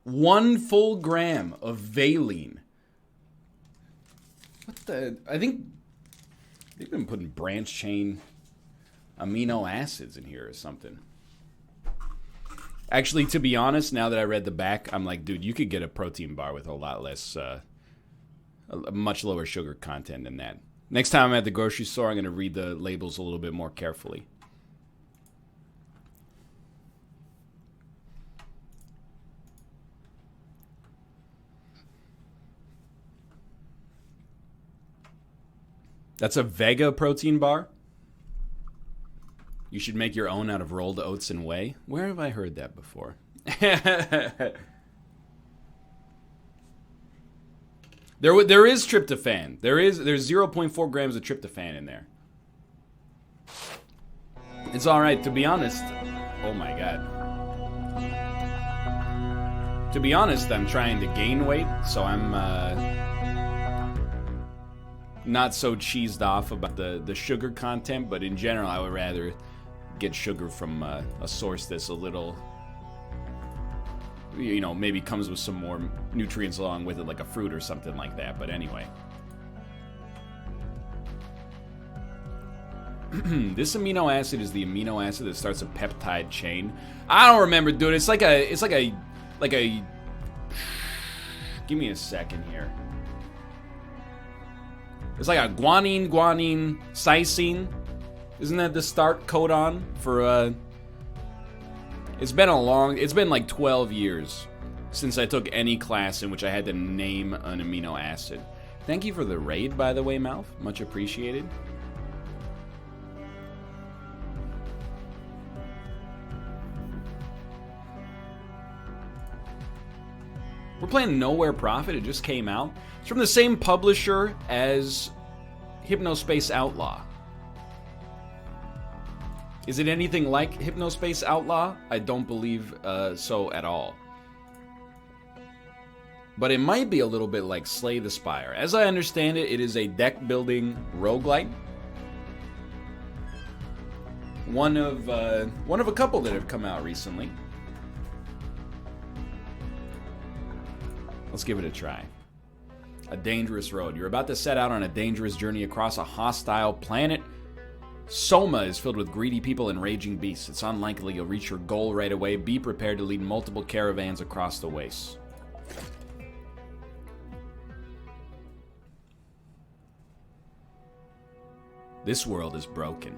1 full gram of valine. What the? I think they've been putting branch chain amino acids in here or something. Actually, to be honest, now that I read the back, I'm like, dude, you could get a protein bar with a lot less, a much lower sugar content than that. Next time I'm at the grocery store, I'm going to read the labels a little bit more carefully. That's a Vega protein bar? You should make your own out of rolled oats and whey? Where have I heard that before? There is tryptophan. There's 0.4 grams of tryptophan in there. It's alright, to be honest. Oh my god. To be honest, I'm trying to gain weight, so I'm not so cheesed off about the sugar content, but in general, I would rather get sugar from a source that's a little, you know, maybe comes with some more nutrients along with it, like a fruit or something like that. But anyway. This amino acid is the amino acid that starts a peptide chain. I don't remember, dude. It's like a give me a second here. It's like a guanine, cysine. Isn't that the start codon for it's been like 12 years since I took any class in which I had to name an amino acid. Thank you for the raid, by the way, Mouth. Much appreciated. We're playing Nowhere Prophet. It just came out. It's from the same publisher as Hypnospace Outlaw. Is it anything like Hypnospace Outlaw? I don't believe so at all. But it might be a little bit like Slay the Spire. As I understand it, it is a deck-building roguelite. One of a couple that have come out recently. Let's give it a try. A dangerous road. You're about to set out on a dangerous journey across a hostile planet. Soma is filled with greedy people and raging beasts. It's unlikely you'll reach your goal right away. Be prepared to lead multiple caravans across the wastes. This world is broken.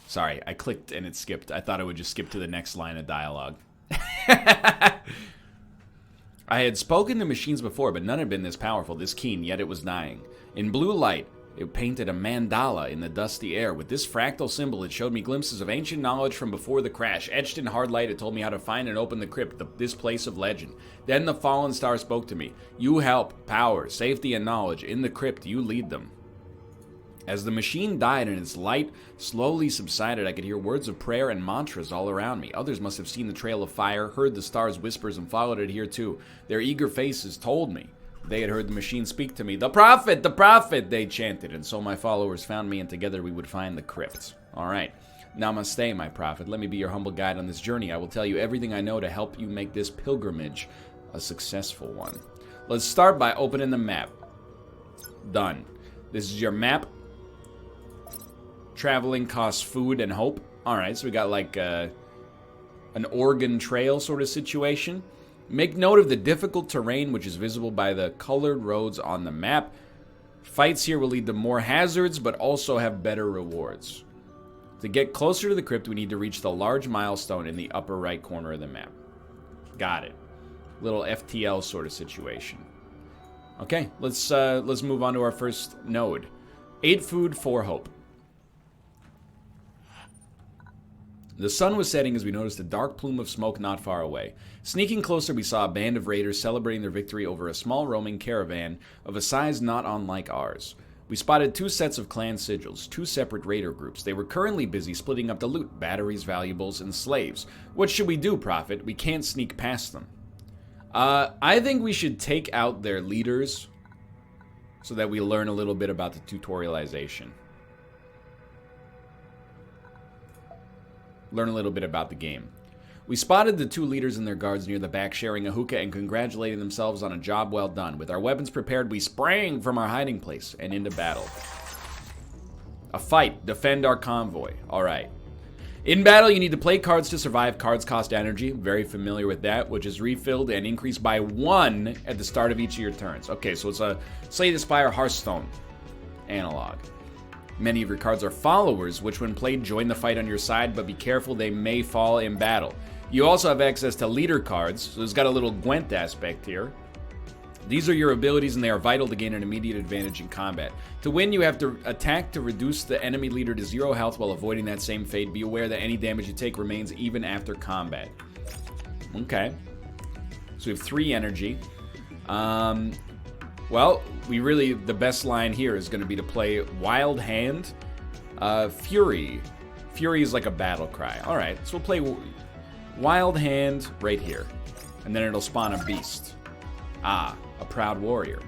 Sorry, I clicked and it skipped. I thought it would just skip to the next line of dialogue. I had spoken to machines before, but none had been this powerful, this keen, yet it was dying. In blue light, it painted a mandala in the dusty air. With this fractal symbol, it showed me glimpses of ancient knowledge from before the crash. Etched in hard light, it told me how to find and open the crypt, this place of legend. Then the fallen star spoke to me. You help, power, safety, and knowledge. In the crypt, you lead them. As the machine died and its light slowly subsided, I could hear words of prayer and mantras all around me. Others must have seen the trail of fire, heard the star's whispers, and followed it here too. Their eager faces told me they had heard the machine speak to me. The prophet, they chanted, and so my followers found me, and together we would find the crypt. All right. Namaste, my prophet. Let me be your humble guide on this journey. I will tell you everything I know to help you make this pilgrimage a successful one. Let's start by opening the map. Done. This is your map. Traveling costs food and hope. Alright, so we got like an Oregon Trail sort of situation. Make note of the difficult terrain which is visible by the colored roads on the map. Fights here will lead to more hazards, but also have better rewards. To get closer to the crypt, we need to reach the large milestone in the upper right corner of the map. Got it. Little FTL sort of situation. Okay, let's move on to our first node. 8 food, 4 hope. The sun was setting as we noticed a dark plume of smoke not far away. Sneaking closer, we saw a band of raiders celebrating their victory over a small roaming caravan of a size not unlike ours. We spotted 2 sets of clan sigils, 2 separate raider groups. They were currently busy splitting up the loot, batteries, valuables, and slaves. What should we do, Prophet? We can't sneak past them. I think we should take out their leaders so that we learn a little bit about the tutorialization. Learn a little bit about the game. We spotted the 2 leaders and their guards near the back, sharing a hookah and congratulating themselves on a job well done. With our weapons prepared, we sprang from our hiding place and into battle. A fight. Defend our convoy. All right. In battle, you need to play cards to survive. Cards cost energy. Very familiar with that, which is refilled and increased by 1 at the start of each of your turns. Okay, so it's a Slay the Spire Hearthstone analog. Many of your cards are followers, which when played join the fight on your side, but be careful, they may fall in battle. You also have access to leader cards, so it's got a little Gwent aspect here. These are your abilities and they are vital to gain an immediate advantage in combat. To win, you have to attack to reduce the enemy leader to 0 health while avoiding that same fate. Be aware that any damage you take remains even after combat. Okay. So we have 3 energy. Well, the best line here is going to be to play Wild Hand, Fury. Fury is like a battle cry. All right, so we'll play Wild Hand right here. And then it'll spawn a beast. Ah, a Proud Warrior.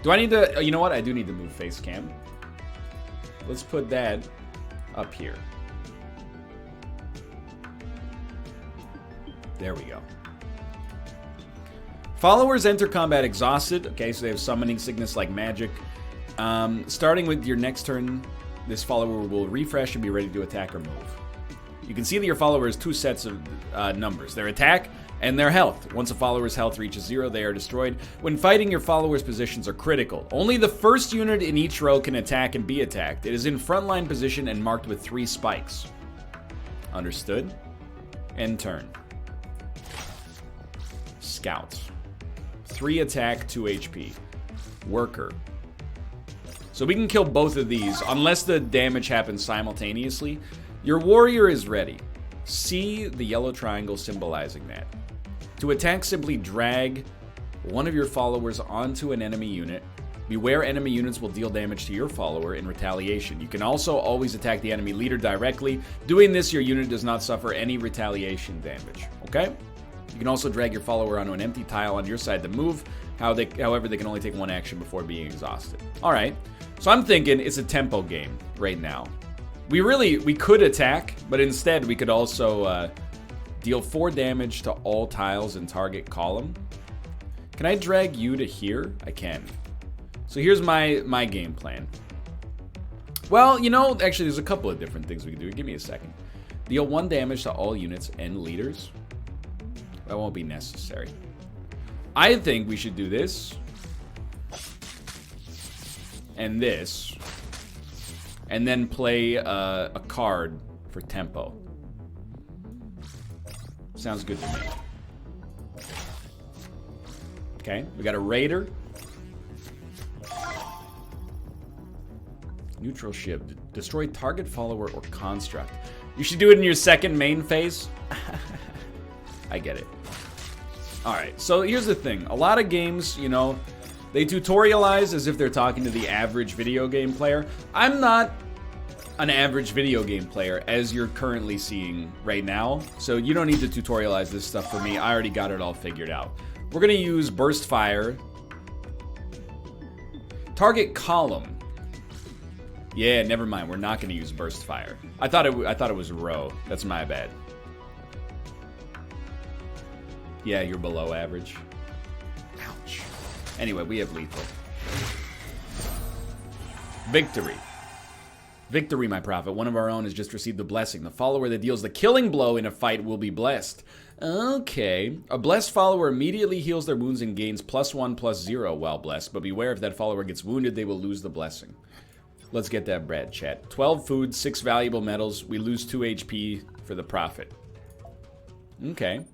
Do I need to... You know what? I do need to move face cam. Let's put that up here. There we go. Followers enter combat exhausted. Okay, so they have summoning sickness like magic. Starting with your next turn, this follower will refresh and be ready to attack or move. You can see that your follower has 2 sets of numbers. Their attack and their health. Once a follower's health reaches 0, they are destroyed. When fighting, your follower's positions are critical. Only the first unit in each row can attack and be attacked. It is in frontline position and marked with 3 spikes. Understood? End turn. Scout. 3 attack, 2 HP. Worker. So we can kill both of these unless the damage happens simultaneously. Your warrior is ready. See the yellow triangle symbolizing that. To attack, simply drag one of your followers onto an enemy unit. Beware, enemy units will deal damage to your follower in retaliation. You can also always attack the enemy leader directly. Doing this, your unit does not suffer any retaliation damage. Okay? You can also drag your follower onto an empty tile on your side to move. However, they can only take 1 action before being exhausted. All right. So I'm thinking it's a tempo game right now. We could attack, but instead we could also deal 4 damage to all tiles in target column. Can I drag you to here? I can. So here's my game plan. Well, you know, actually there's a couple of different things we can do. Give me a second. Deal 1 damage to all units and leaders. That won't be necessary. I think we should do this. And this. And then play a card for tempo. Sounds good to me. Okay, we got a raider. Neutral ship. Destroy target follower or construct. You should do it in your second main phase. I get it. Alright, so here's the thing. A lot of games, you know, they tutorialize as if they're talking to the average video game player. I'm not an average video game player as you're currently seeing right now, so you don't need to tutorialize this stuff for me. I already got it all figured out. We're gonna use burst fire. Target column. Yeah, never mind. We're not gonna use burst fire. I thought it was row. That's my bad. Yeah, you're below average. Ouch. Anyway, we have lethal. Victory. Victory, my prophet. One of our own has just received the blessing. The follower that deals the killing blow in a fight will be blessed. Okay. A blessed follower immediately heals their wounds and gains +1/+0 while blessed, but beware if that follower gets wounded, they will lose the blessing. Let's get that bread, chat. 12 food, 6 valuable metals. We lose 2 HP for the prophet. Okay.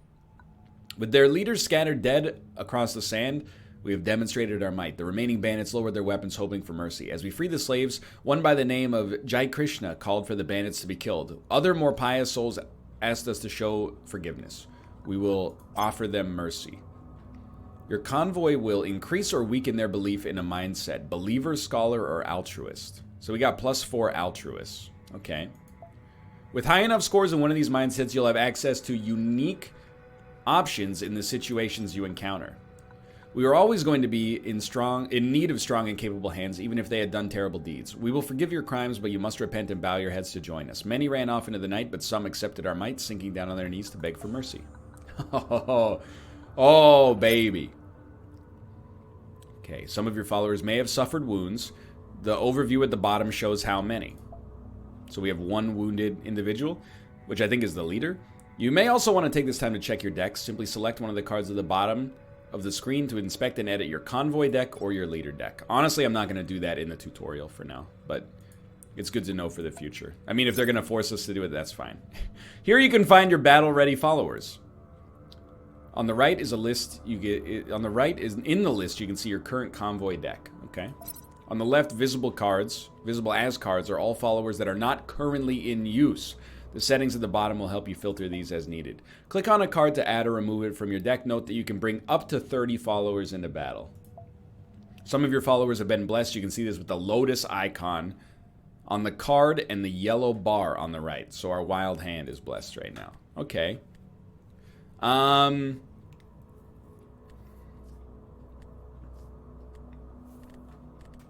With their leaders scattered dead across the sand, we have demonstrated our might. The remaining bandits lowered their weapons, hoping for mercy. As we free the slaves, one by the name of Jai Krishna called for the bandits to be killed. Other more pious souls asked us to show forgiveness. We will offer them mercy. Your convoy will increase or weaken their belief in a mindset. Believer, scholar, or altruist. So we got +4 altruists. Okay. With high enough scores in one of these mindsets, you'll have access to unique options in the situations you encounter. We are always going to be in need of strong and capable hands, even if they had done terrible deeds. We will forgive your crimes, but you must repent and bow your heads to join us. Many ran off into the night, but some accepted our might, sinking down on their knees to beg for mercy. Oh, baby. Okay, some of your followers may have suffered wounds. The overview at the bottom shows how many. So we have one wounded individual, which I think is the leader. You may also want to take this time to check your decks. Simply select one of the cards at the bottom of the screen to inspect and edit your convoy deck or your leader deck. Honestly, I'm not going to do that in the tutorial for now, but it's good to know for the future. I mean, if they're going to force us to do it, that's fine. Here you can find your battle-ready followers. On the right is a list in the list you can see your current convoy deck, okay? On the left, visible as cards are all followers that are not currently in use. The settings at the bottom will help you filter these as needed. Click on a card to add or remove it from your deck. Note that you can bring up to 30 followers into battle. Some of your followers have been blessed. You can see this with the lotus icon on the card and the yellow bar on the right. So our wild hand is blessed right now. Okay.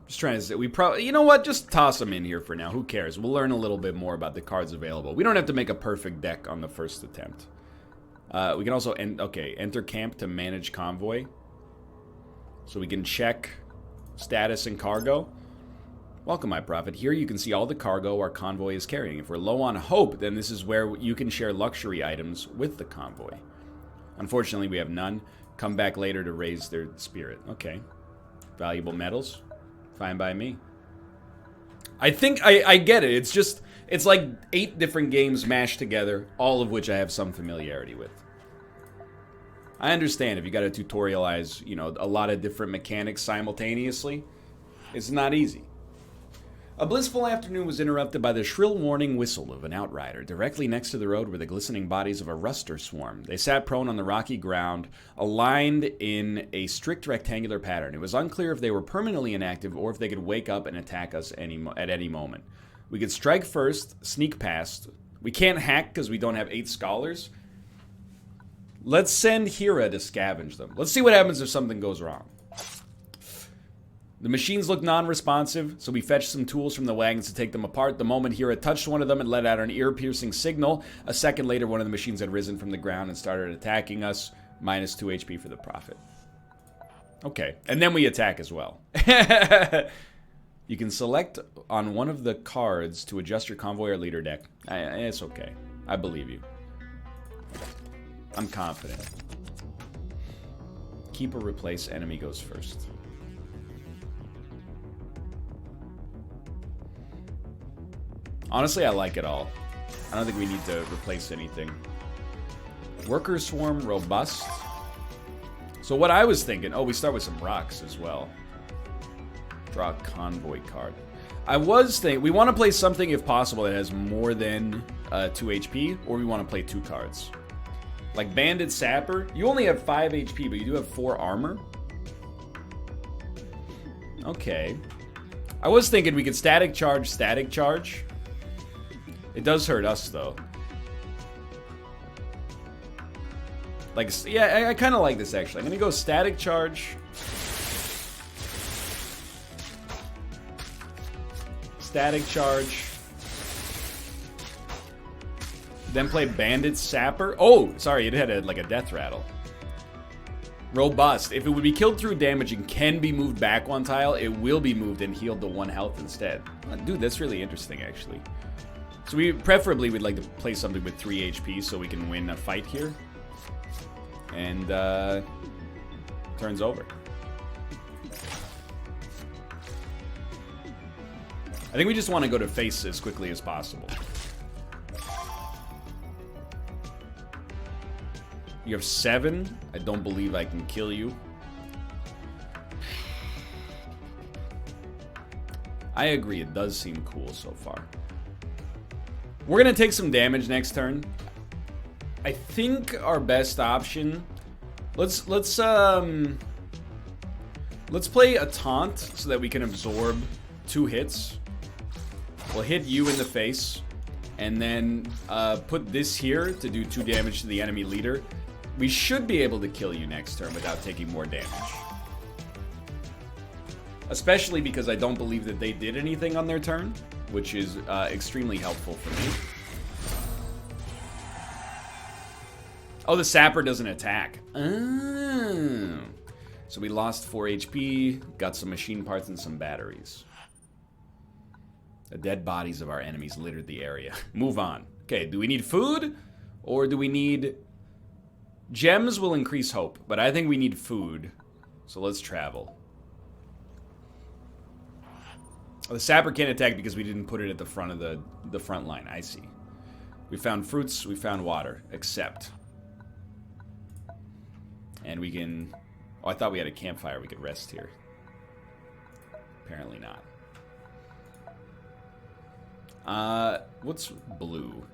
Just trying to say, you know what? Just toss them in here for now. Who cares? We'll learn a little bit more about the cards available. We don't have to make a perfect deck on the first attempt. We can also, enter camp to manage convoy. So we can check status and cargo. Welcome, my prophet. Here you can see all the cargo our convoy is carrying. If we're low on hope, then this is where you can share luxury items with the convoy. Unfortunately, we have none. Come back later to raise their spirit. Okay. Valuable metals. Fine by me. I think I get it. It's like 8 different games mashed together, all of which I have some familiarity with. I understand if you got to tutorialize, a lot of different mechanics simultaneously. It's not easy. A blissful afternoon was interrupted by the shrill warning whistle of an outrider. Directly next to the road were the glistening bodies of a ruster swarm. They sat prone on the rocky ground, aligned in a strict rectangular pattern. It was unclear if they were permanently inactive or if they could wake up and attack us at any moment. We could strike first, sneak past. We can't hack because we don't have 8 scholars. Let's send Hira to scavenge them. Let's see what happens if something goes wrong. The machines look non-responsive, so we fetched some tools from the wagons to take them apart. The moment Hira touched one of them and let out an ear-piercing signal, a second later one of the machines had risen from the ground and started attacking us. Minus 2 HP for the prophet. Okay, and then we attack as well. You can select on one of the cards to adjust your convoy or leader deck. It's okay. I believe you. I'm confident. Keep or replace, enemy goes first. Honestly, I like it all. I don't think we need to replace anything. Worker swarm, robust. So what I was thinking... Oh, we start with some rocks as well. Draw a convoy card. I was thinking... We want to play something, if possible, that has more than 2 HP. Or we want to play 2 cards. Like Bandit Sapper. You only have 5 HP, but you do have 4 armor. Okay. I was thinking we could static charge, static charge. It does hurt us, though. Like, yeah, I kind of like this, actually. I'm going to go static charge. Static charge. Then play Bandit Sapper. Oh, sorry, it had like a death rattle. Robust. If it would be killed through damage and can be moved back 1 tile, it will be moved and healed to 1 health instead. Dude, that's really interesting, actually. So preferably we'd like to play something with 3 HP so we can win a fight here. And turns over. I think we just want to go to face as quickly as possible. You have 7. I don't believe I can kill you. I agree, it does seem cool so far. We're gonna take some damage next turn. I think our best option. Let's play a taunt so that we can absorb 2 hits. We'll hit you in the face, and then put this here to do 2 damage to the enemy leader. We should be able to kill you next turn without taking more damage. Especially because I don't believe that they did anything on their turn, which is extremely helpful for me. Oh, the sapper doesn't attack. Oh. So we lost 4 HP, got some machine parts and some batteries. The dead bodies of our enemies littered the area. Move on. Okay, do we need food? Or do we need... Gems will increase hope, but I think we need food. So let's travel. Oh, the sapper can't attack because we didn't put it at the front of the front line. I see. We found fruits, we found water. Accept. And we can... Oh, I thought we had a campfire. We could rest here. Apparently not. What's blue?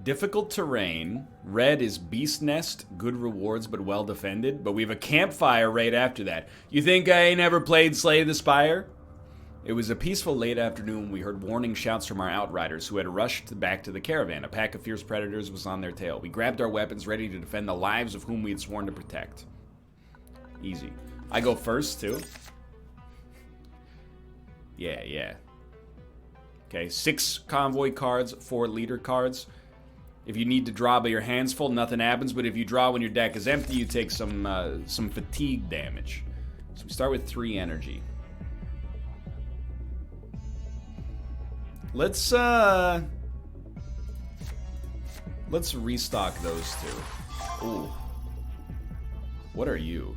Difficult terrain. Red is beast nest. Good rewards, but well defended. But we have a campfire right after that. You think I ain't ever played Slay the Spire? It was a peaceful late afternoon. We heard warning shouts from our outriders who had rushed back to the caravan. A pack of fierce predators was on their tail. We grabbed our weapons, ready to defend the lives of whom we had sworn to protect. Easy. I go first, too. Yeah. Okay, 6 convoy cards, 4 leader cards. If you need to draw by your hands full, nothing happens. But if you draw when your deck is empty, you take some fatigue damage. So we start with 3 energy. Let's restock those 2. Ooh. What are you?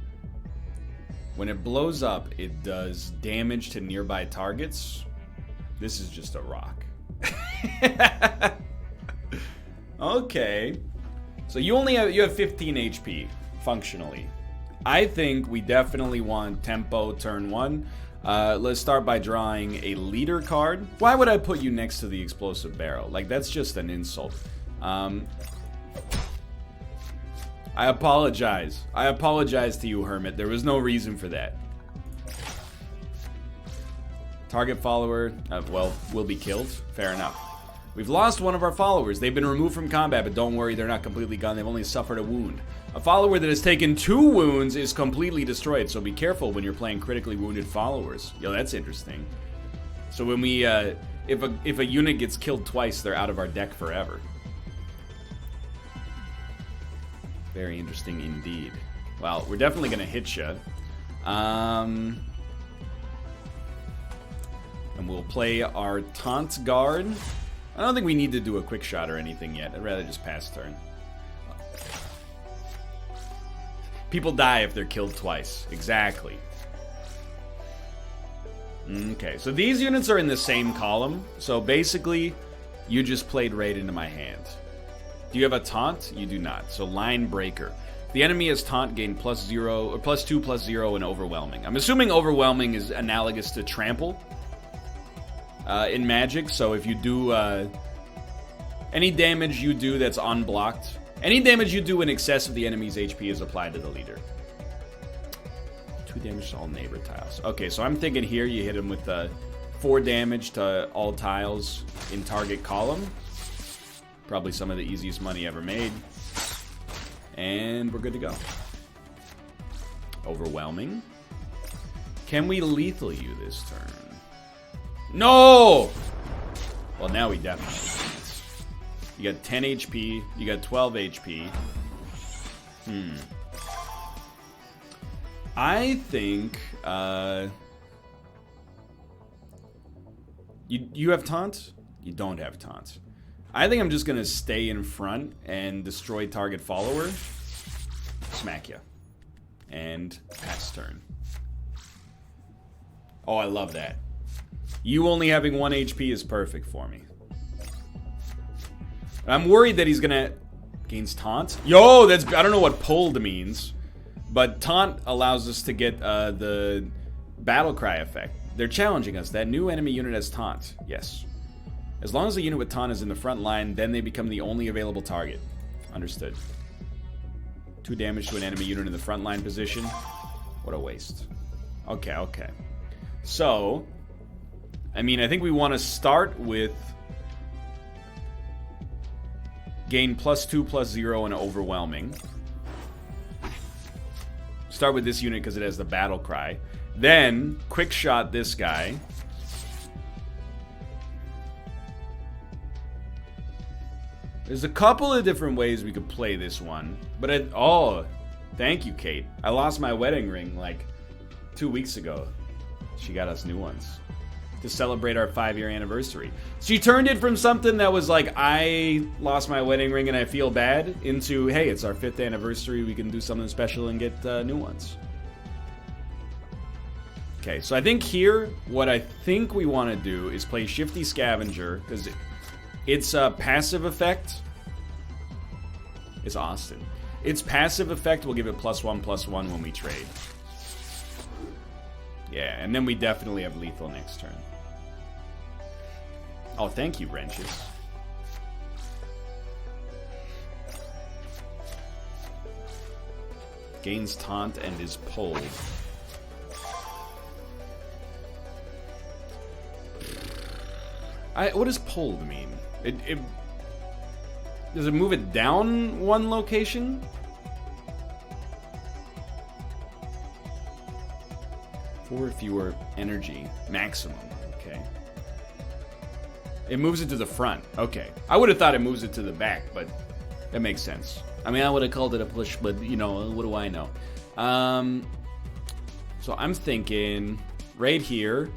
When it blows up, it does damage to nearby targets. This is just a rock. Okay. So you have 15 HP, functionally. I think we definitely want tempo turn 1. Let's start by drawing a leader card. Why would I put you next to the explosive barrel? Like, that's just an insult. I apologize. I apologize to you, Hermit. There was no reason for that. Target follower, well, will be killed. Fair enough. We've lost one of our followers. They've been removed from combat, but don't worry, they're not completely gone. They've only suffered a wound. A follower that has taken 2 wounds is completely destroyed, so be careful when you're playing critically wounded followers. Yo, that's interesting. So when we, if a unit gets killed twice, they're out of our deck forever. Very interesting indeed. Well, we're definitely gonna hit ya. And we'll play our taunt guard. I don't think we need to do a quick shot or anything yet. I'd rather just pass turn. People die if they're killed twice. Exactly. Okay, so these units are in the same column. So basically, you just played right into my hand. Do you have a taunt? You do not. So line breaker. The enemy has taunt, gain +0 or +2/+0 and overwhelming. I'm assuming overwhelming is analogous to trample in Magic. So if you do any damage you do that's unblocked, any damage you do in excess of the enemy's HP is applied to the leader. 2 damage to all neighbor tiles. Okay, so I'm thinking here you hit him with 4 damage to all tiles in target column. Probably some of the easiest money ever made. And we're good to go. Overwhelming. Can we lethal you this turn? No! Well, now we definitely can't. You got 10 HP. You got 12 HP. I think, you have taunt? You don't have taunt. I think I'm just gonna stay in front and destroy target follower. Smack ya. And pass turn. Oh, I love that. You only having 1 HP is perfect for me. I'm worried that he's gonna... Gains taunt? Yo, that's... I don't know what pulled means. But taunt allows us to get the battle cry effect. They're challenging us. That new enemy unit has taunt. Yes. As long as the unit with taunt is in the front line, then they become the only available target. Understood. 2 damage to an enemy unit in the front line position. What a waste. Okay, okay. So, I mean, I think we want to start with gain +2/+0 and overwhelming. Start with this unit because it has the battle cry. Then, quick shot this guy. There's a couple of different ways we could play this one. But oh, thank you, Kate. I lost my wedding ring like 2 weeks ago. She got us new ones to celebrate our 5-year anniversary. She turned it from something that was like, I lost my wedding ring and I feel bad, into, hey, it's our 5th anniversary, we can do something special and get new ones. Okay, so I think here, what I think we want to do is play Shifty Scavenger, because its passive effect is Austin. Its passive effect will give it +1/+1 when we trade. Yeah, and then we definitely have lethal next turn. Oh, thank you, Wrenches. Gains taunt and is pulled. What does pulled mean? Does it move it down one location? Four fewer energy maximum. Okay. It moves it to the front. Okay. I would have thought it moves it to the back, but that makes sense. I mean, I would have called it a push, but you know, what do I know? So I'm thinking right here.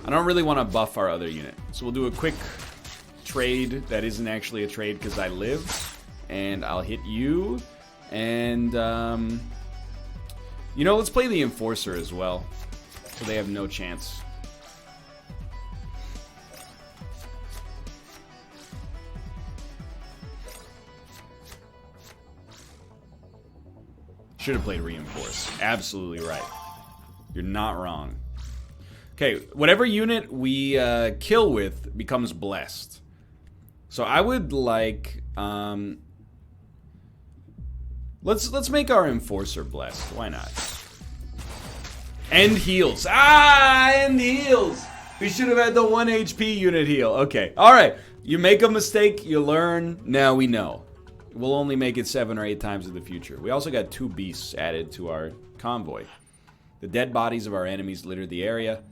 I don't really want to buff our other unit, so we'll do a quick trade that isn't actually a trade because I live, and I'll hit you, and you know, let's play the Enforcer as well, so they have no chance. Should have played Reinforce. Absolutely right. You're not wrong. Okay, whatever unit we kill with becomes blessed. So I would like, let's make our Enforcer blessed. Why not? End heals. Ah, end heals. We should have had the 1 HP unit heal. Okay, all right. You make a mistake, you learn. Now we know. We'll only make it 7 or 8 times in the future. We also got 2 beasts added to our convoy. The dead bodies of our enemies littered the area.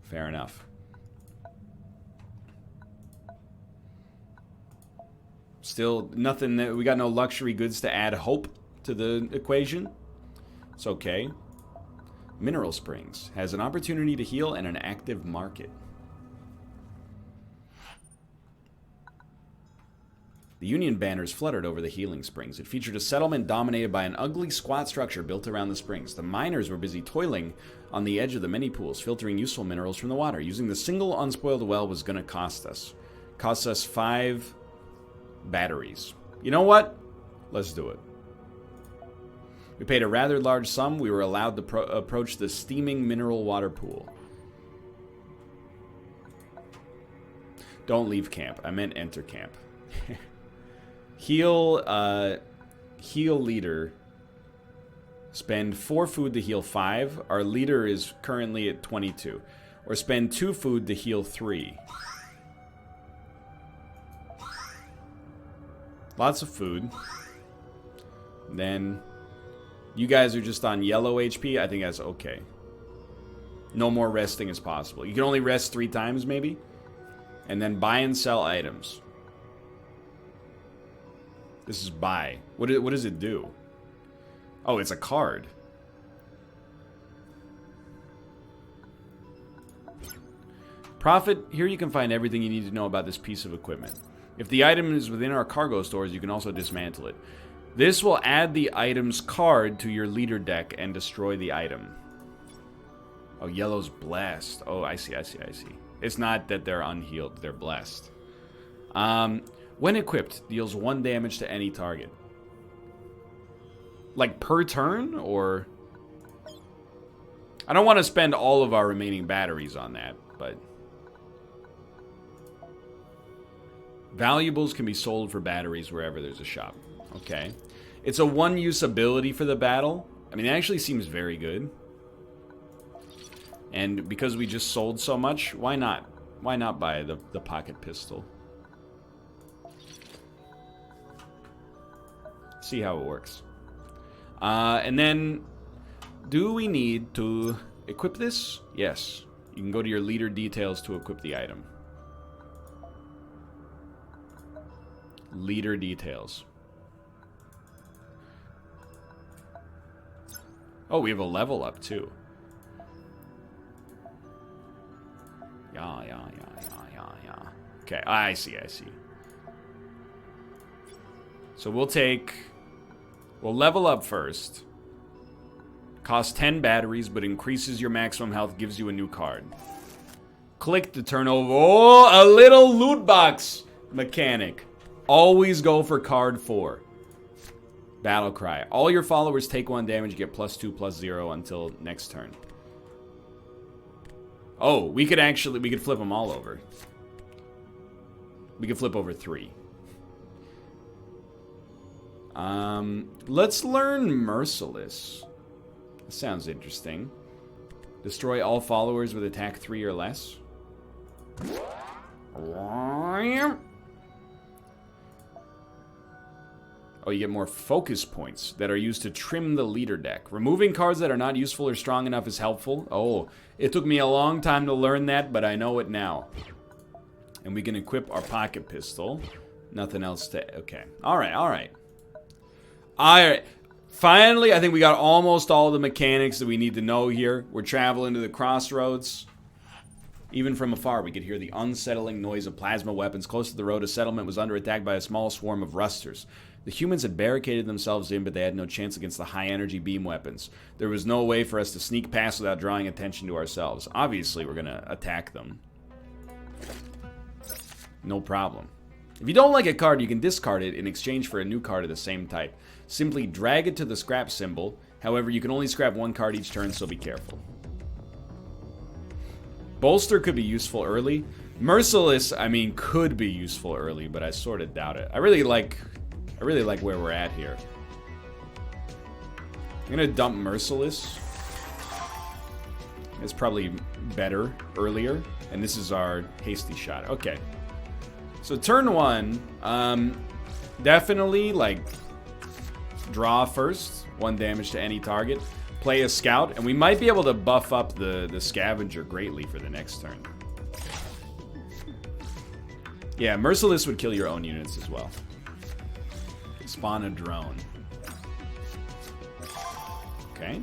Fair enough. Still, nothing. We got no luxury goods to add hope to the equation. It's okay. Mineral Springs has an opportunity to heal and an active market. The Union banners fluttered over the healing springs. It featured a settlement dominated by an ugly, squat structure built around the springs. The miners were busy toiling on the edge of the many pools, filtering useful minerals from the water. Using the single unspoiled well was going to cost us. Cost us 5 batteries. You know what? Let's do it. We paid a rather large sum. We were allowed to approach the steaming mineral water pool. Don't leave camp. I meant enter camp. Heal leader. Spend 4 food to heal 5. Our leader is currently at 22. Or spend 2 food to heal 3. Lots of food. Then you guys are just on yellow HP. I think that's okay. No more resting is possible. You can only rest 3 times maybe. And then buy and sell items. This is buy. What does it do? Oh, it's a card. Profit. Here you can find everything you need to know about this piece of equipment. If the item is within our cargo stores, you can also dismantle it. This will add the item's card to your leader deck and destroy the item. Oh, yellow's blessed. Oh, I see. It's not that they're unhealed, they're blessed. When equipped, deals 1 damage to any target. Like per turn, or... I don't want to spend all of our remaining batteries on that, but... Valuables can be sold for batteries wherever there's a shop. Okay. It's a one-use ability for the battle. I mean, it actually seems very good. And because we just sold so much, why not? Why not buy the pocket pistol? See how it works. And then Do we need to equip this? Yes. You can go to your leader details to equip the item. Leader details. Oh, we have a level up too. Yeah. Okay, I see. So we'll level up first. Costs 10 batteries, but increases your maximum health, gives you a new card. Click to turn over. Oh, a little loot box mechanic. Always go for card 4. Battle cry. All your followers take 1 damage, get +2/+0 until next turn. Oh, we could flip them all over. We could flip over 3. Let's learn Merciless. That sounds interesting. Destroy all followers with attack 3 or less. Oh, you get more focus points that are used to trim the leader deck. Removing cards that are not useful or strong enough is helpful. Oh, it took me a long time to learn that, but I know it now. And we can equip our pocket pistol. Nothing else to... Okay. Alright. Finally, I think we got almost all the mechanics that we need to know here. We're traveling to the crossroads. Even from afar, we could hear the unsettling noise of plasma weapons. Close to the road, a settlement was under attack by a small swarm of rusters. The humans had barricaded themselves in, but they had no chance against the high-energy beam weapons. There was no way for us to sneak past without drawing attention to ourselves. Obviously, we're going to attack them. No problem. If you don't like a card, you can discard it in exchange for a new card of the same type. Simply drag it to the scrap symbol. However, you can only scrap 1 card each turn, so be careful. Bolster could be useful early. Merciless, I mean, could be useful early, but I sort of doubt it. I really like where we're at here. I'm gonna dump Merciless. It's probably better earlier. And this is our hasty shot. Okay. So turn 1, definitely, like, draw first. 1 damage to any target. Play a scout, and we might be able to buff up the scavenger greatly for the next turn. Yeah, Merciless would kill your own units as well. Spawn a drone. Okay.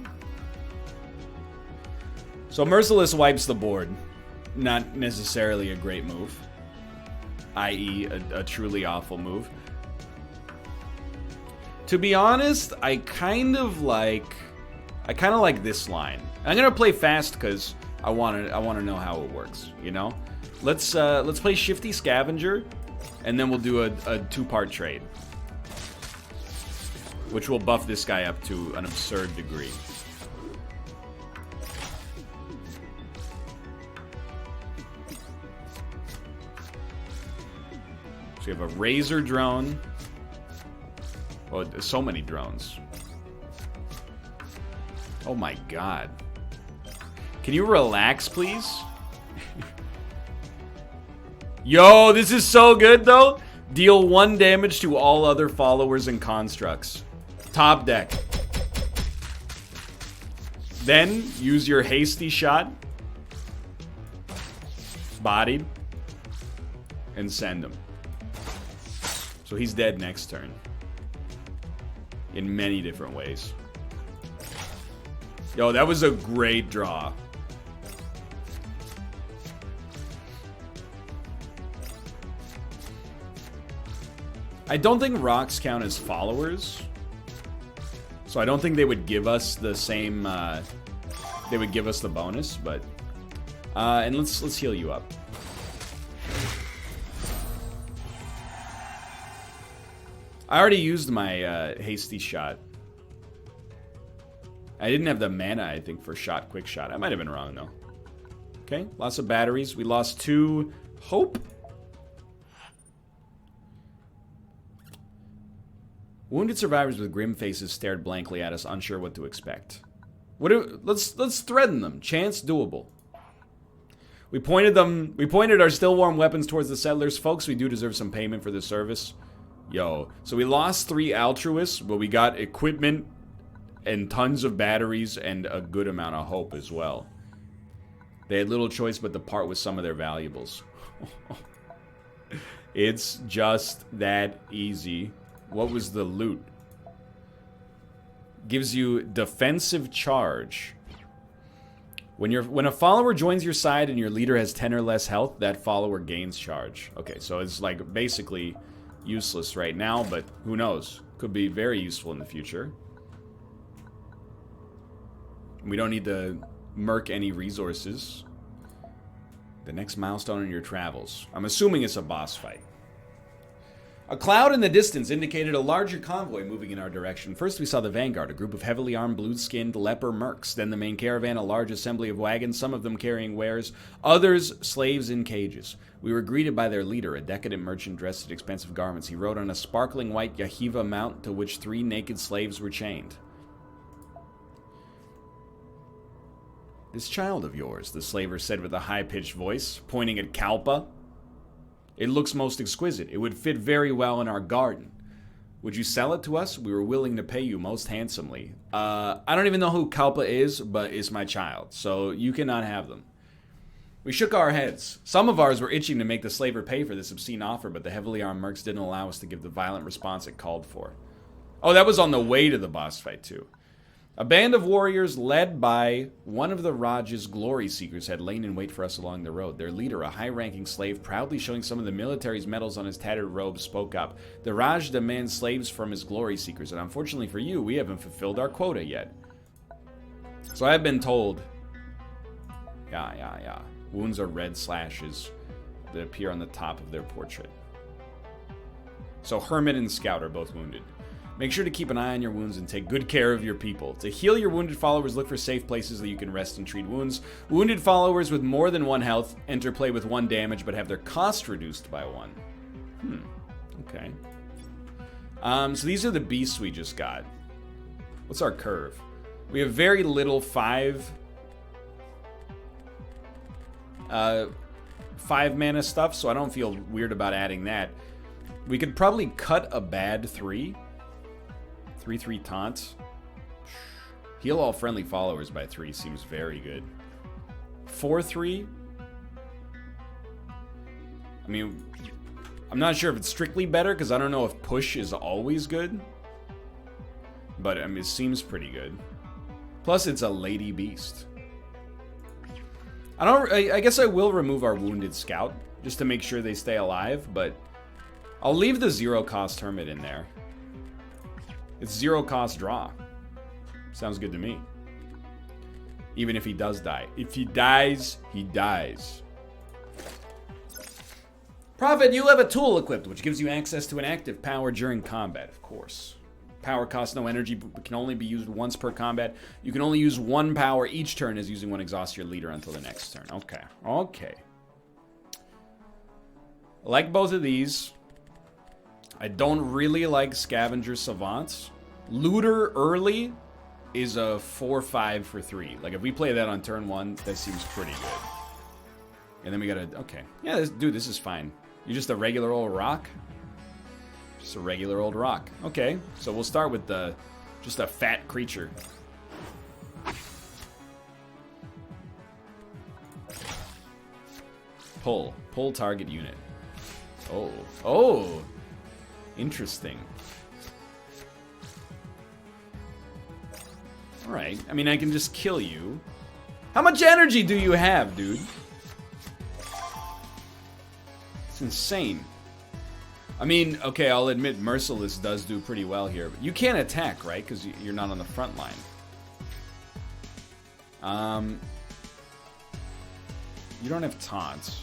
So Merciless wipes the board. Not necessarily a great move. I.e. a truly awful move. To be honest, I kind of like this line. I'm gonna play fast because I want to know how it works. You know, let's play Shifty Scavenger, and then we'll do a 2-part trade, which will buff this guy up to an absurd degree. So we have a Razor drone. Well, there's so many drones. Oh my god. Can you relax, please? Yo, this is so good, though. Deal 1 damage to all other followers and constructs. Top deck. Then, use your hasty shot. Bodied. And send him. So he's dead next turn. In many different ways. Yo, that was a great draw. I don't think rocks count as followers. So I don't think they would give us the same, they would give us the bonus, but... and let's heal you up. I already used my hasty shot. I didn't have the mana, I think, for quick shot. I might have been wrong, though. Okay, lots of batteries. We lost 2 hope. Wounded survivors with grim faces stared blankly at us, unsure what to expect. Let's threaten them. Chance doable. We pointed our still warm weapons towards the settlers. Folks, we do deserve some payment for this service. Yo, so we lost 3 altruists, but we got equipment and tons of batteries and a good amount of hope as well. They had little choice but to part with some of their valuables. It's just that easy. What was the loot? Gives you defensive charge. When a follower joins your side and your leader has 10 or less health, that follower gains charge. Okay, so it's like basically useless right now, but who knows? Could be very useful in the future. We don't need to murk any resources. The next milestone in your travels. I'm assuming it's a boss fight. A cloud in the distance indicated a larger convoy moving in our direction. First we saw the vanguard, a group of heavily armed, blue-skinned leper mercs. Then the main caravan, a large assembly of wagons, some of them carrying wares, others slaves in cages. We were greeted by their leader, a decadent merchant dressed in expensive garments. He rode on a sparkling white Yahiva mount to which 3 naked slaves were chained. This child of yours, the slaver said with a high-pitched voice, pointing at Kalpa. It looks most exquisite. It would fit very well in our garden. Would you sell it to us? We were willing to pay you most handsomely. I don't even know who Kalpa is, but it's my child, so you cannot have them. We shook our heads. Some of ours were itching to make the slaver pay for this obscene offer, but the heavily armed mercs didn't allow us to give the violent response it called for. Oh, that was on the way to the boss fight, too. A band of warriors led by one of the Raj's glory seekers had lain in wait for us along the road. Their leader, a high-ranking slave, proudly showing some of the military's medals on his tattered robe, spoke up. The Raj demands slaves from his glory seekers, and unfortunately for you, we haven't fulfilled our quota yet. So I have been told... Yeah. Wounds are red slashes that appear on the top of their portrait. So Hermit and Scout are both wounded. Make sure to keep an eye on your wounds and take good care of your people. To heal your wounded followers, look for safe places that you can rest and treat wounds. Wounded followers with more than 1 health enter play with 1 damage, but have their cost reduced by 1. Okay. So these are the beasts we just got. What's our curve? We have very little 5 mana stuff, so I don't feel weird about adding that. We could probably cut a bad 3. 3/3 taunt. Heal all friendly followers by 3 seems very good. 4/3. I mean, I'm not sure if it's strictly better because I don't know if push is always good. But I mean, it seems pretty good. Plus, it's a lady beast. I guess I will remove our wounded scout just to make sure they stay alive, but I'll leave the 0-cost hermit in there. It's 0-cost draw. Sounds good to me. Even if he does die. If he dies, he dies. Prophet, you have a tool equipped, which gives you access to an active power during combat, of course. Power costs no energy, but can only be used once per combat. You can only use 1 power each turn, as using 1 exhausts your leader until the next turn. Okay. I like both of these. I don't really like Scavenger Savants. Looter early is a 4/5 for 3. Like, if we play that on turn 1, that seems pretty good. And then we gotta... Okay. Yeah, this is fine. You're just a regular old rock? Just a regular old rock. Okay. So we'll start with just a fat creature. Pull. Pull target unit. Oh. Interesting. Alright. I mean, I can just kill you. How much energy do you have, dude? It's insane. I mean, okay, I'll admit Merciless does do pretty well here. But you can't attack, right? Because you're not on the front line. You don't have taunts.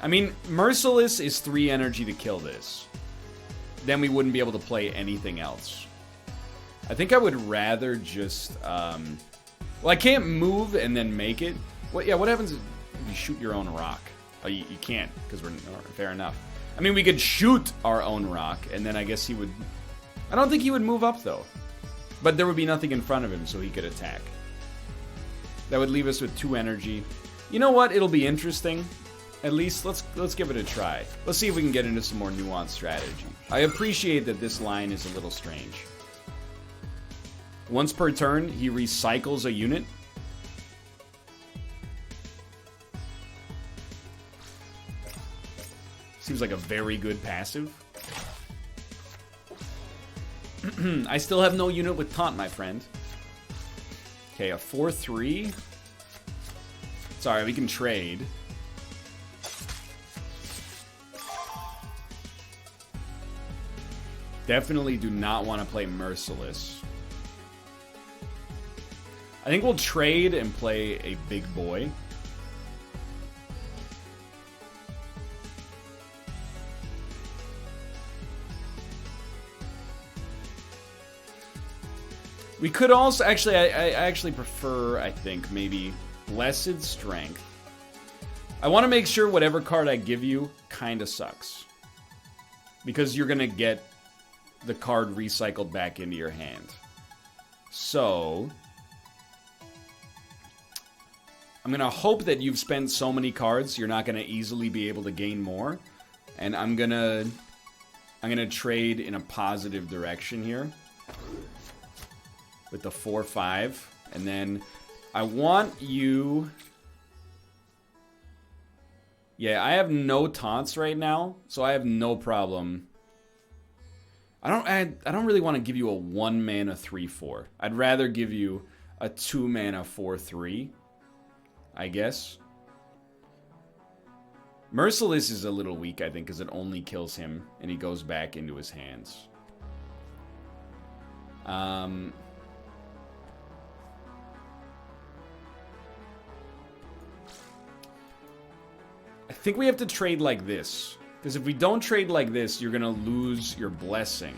I mean, Merciless is 3 energy to kill this. Then we wouldn't be able to play anything else. I think I would rather just... well, I can't move and then make it. What happens if you shoot your own rock? Oh, you can't, because we're... Fair enough. I mean, we could shoot our own rock, and then I guess he would... I don't think he would move up, though. But there would be nothing in front of him, so he could attack. That would leave us with 2 energy. You know what? It'll be interesting. At least, let's give it a try. Let's see if we can get into some more nuanced strategy. I appreciate that this line is a little strange. Once per turn, he recycles a unit. Seems like a very good passive. I still have no unit with taunt, my friend. Okay, a 4-3. Sorry, we can trade. Definitely do not want to play Merciless. I think we'll trade and play a big boy. We could also, actually, I actually prefer, I think, maybe Blessed Strength. I want to make sure whatever card I give you kind of sucks. Because you're going to get the card recycled back into your hand. So, I'm going to hope that you've spent so many cards, you're not going to easily be able to gain more. And I'm going to trade in a positive direction here. With the 4-5. And then I want you... Yeah, I have no taunts right now, so I have no problem. I don't really want to give you a 1 mana 3-4. I'd rather give you a 2 mana 4-3. I guess. Merciless is a little weak, I think, because it only kills him and he goes back into his hands. I think we have to trade like this. Because if we don't trade like this, you're going to lose your blessing.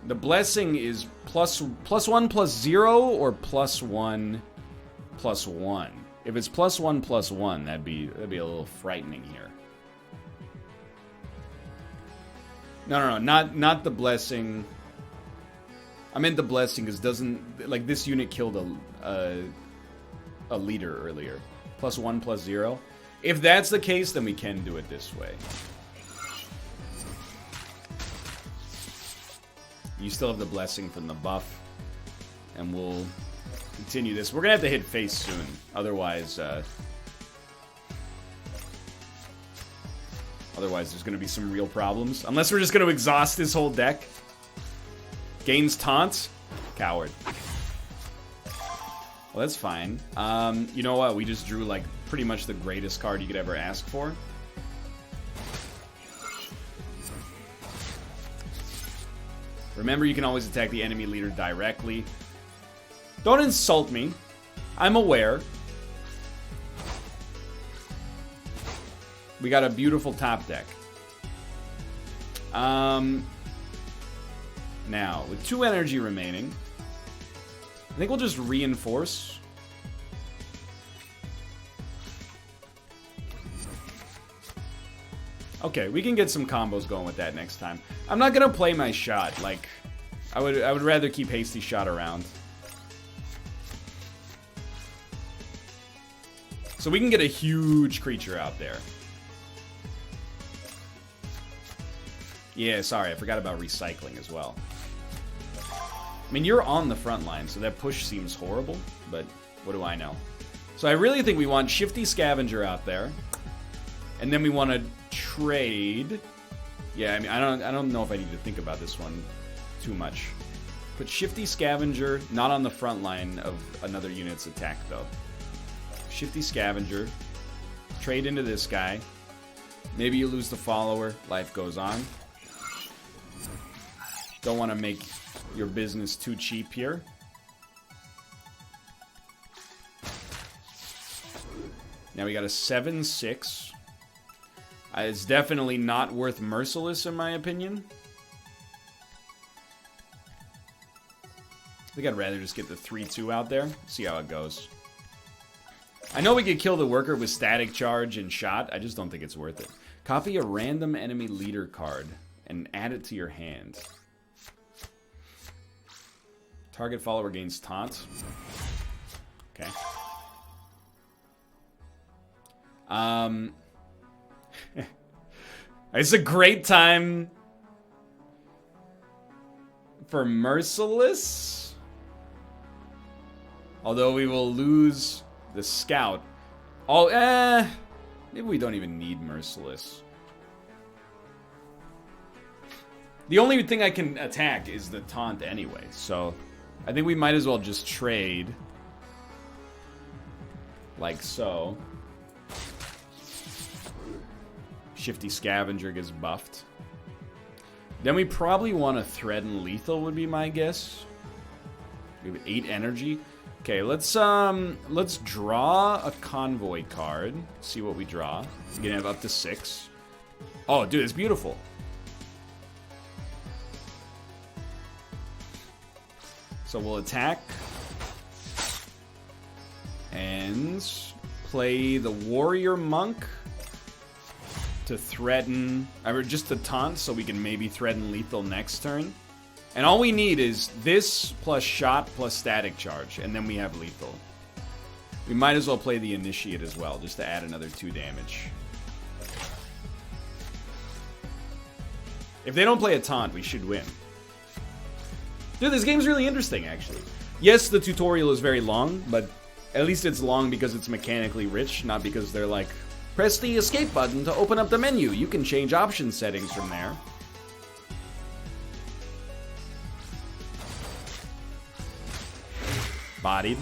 The blessing is +1/+0 or +1/+1. If it's +1/+1, that'd be a little frightening here. No, not the blessing. I meant the blessing because doesn't, like, this unit killed a leader earlier. +1/+0. If that's the case, then we can do it this way. You still have the blessing from the buff. And we'll continue this. We're going to have to hit face soon. Otherwise, there's going to be some real problems. Unless we're just going to exhaust this whole deck. Gains taunts. Coward. Well, that's fine. You know what? We just drew, like, pretty much the greatest card you could ever ask for. Remember, you can always attack the enemy leader directly. Don't insult me. I'm aware. We got a beautiful top deck. Now, with 2 energy remaining, I think we'll just reinforce. Okay, we can get some combos going with that next time. I'm not gonna play my shot. Like, I would rather keep Hasty Shot around. So we can get a huge creature out there. Yeah, sorry, I forgot about recycling as well. I mean, you're on the front line, so that push seems horrible, but what do I know? So I really think we want Shifty Scavenger out there. And then we want to trade. Yeah, I mean, I don't know if I need to think about this one too much. Put Shifty Scavenger not on the front line of another unit's attack, though. Shifty Scavenger. Trade into this guy. Maybe you lose the follower. Life goes on. Don't want to make your business too cheap here. Now we got a 7/6. It's definitely not worth Merciless, in my opinion. I think I'd rather just get the 3/2 out there. See how it goes. I know we could kill the worker with Static Charge and Shot. I just don't think it's worth it. Copy a random enemy leader card and add it to your hand. Target follower gains taunt. Okay. It's a great time for Merciless. Although we will lose the scout. Oh, maybe we don't even need Merciless. The only thing I can attack is the taunt anyway, so I think we might as well just trade. Like so. Shifty Scavenger gets buffed. Then we probably want to Threaten Lethal would be my guess. We have 8 energy. Okay, let's draw a Convoy card. See what we draw. We're gonna have up to 6. Oh, dude, it's beautiful. So we'll attack. And play the Warrior Monk to threaten, or just to taunt so we can maybe threaten lethal next turn. And all we need is this plus shot plus static charge, and then we have lethal. We might as well play the Initiate as well, just to add another 2 damage. If they don't play a taunt, we should win. Dude, this game's really interesting, actually. Yes, the tutorial is very long, but at least it's long because it's mechanically rich, not because they're like, press the escape button to open up the menu. You can change option settings from there. Bodied.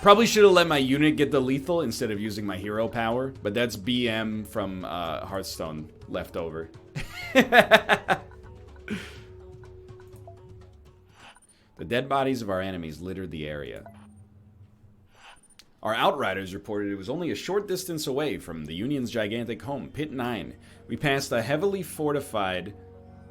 Probably should have let my unit get the lethal instead of using my hero power, but that's BM from Hearthstone left over. The dead bodies of our enemies littered the area. Our outriders reported it was only a short distance away from the Union's gigantic home, Pit 9. We passed a heavily fortified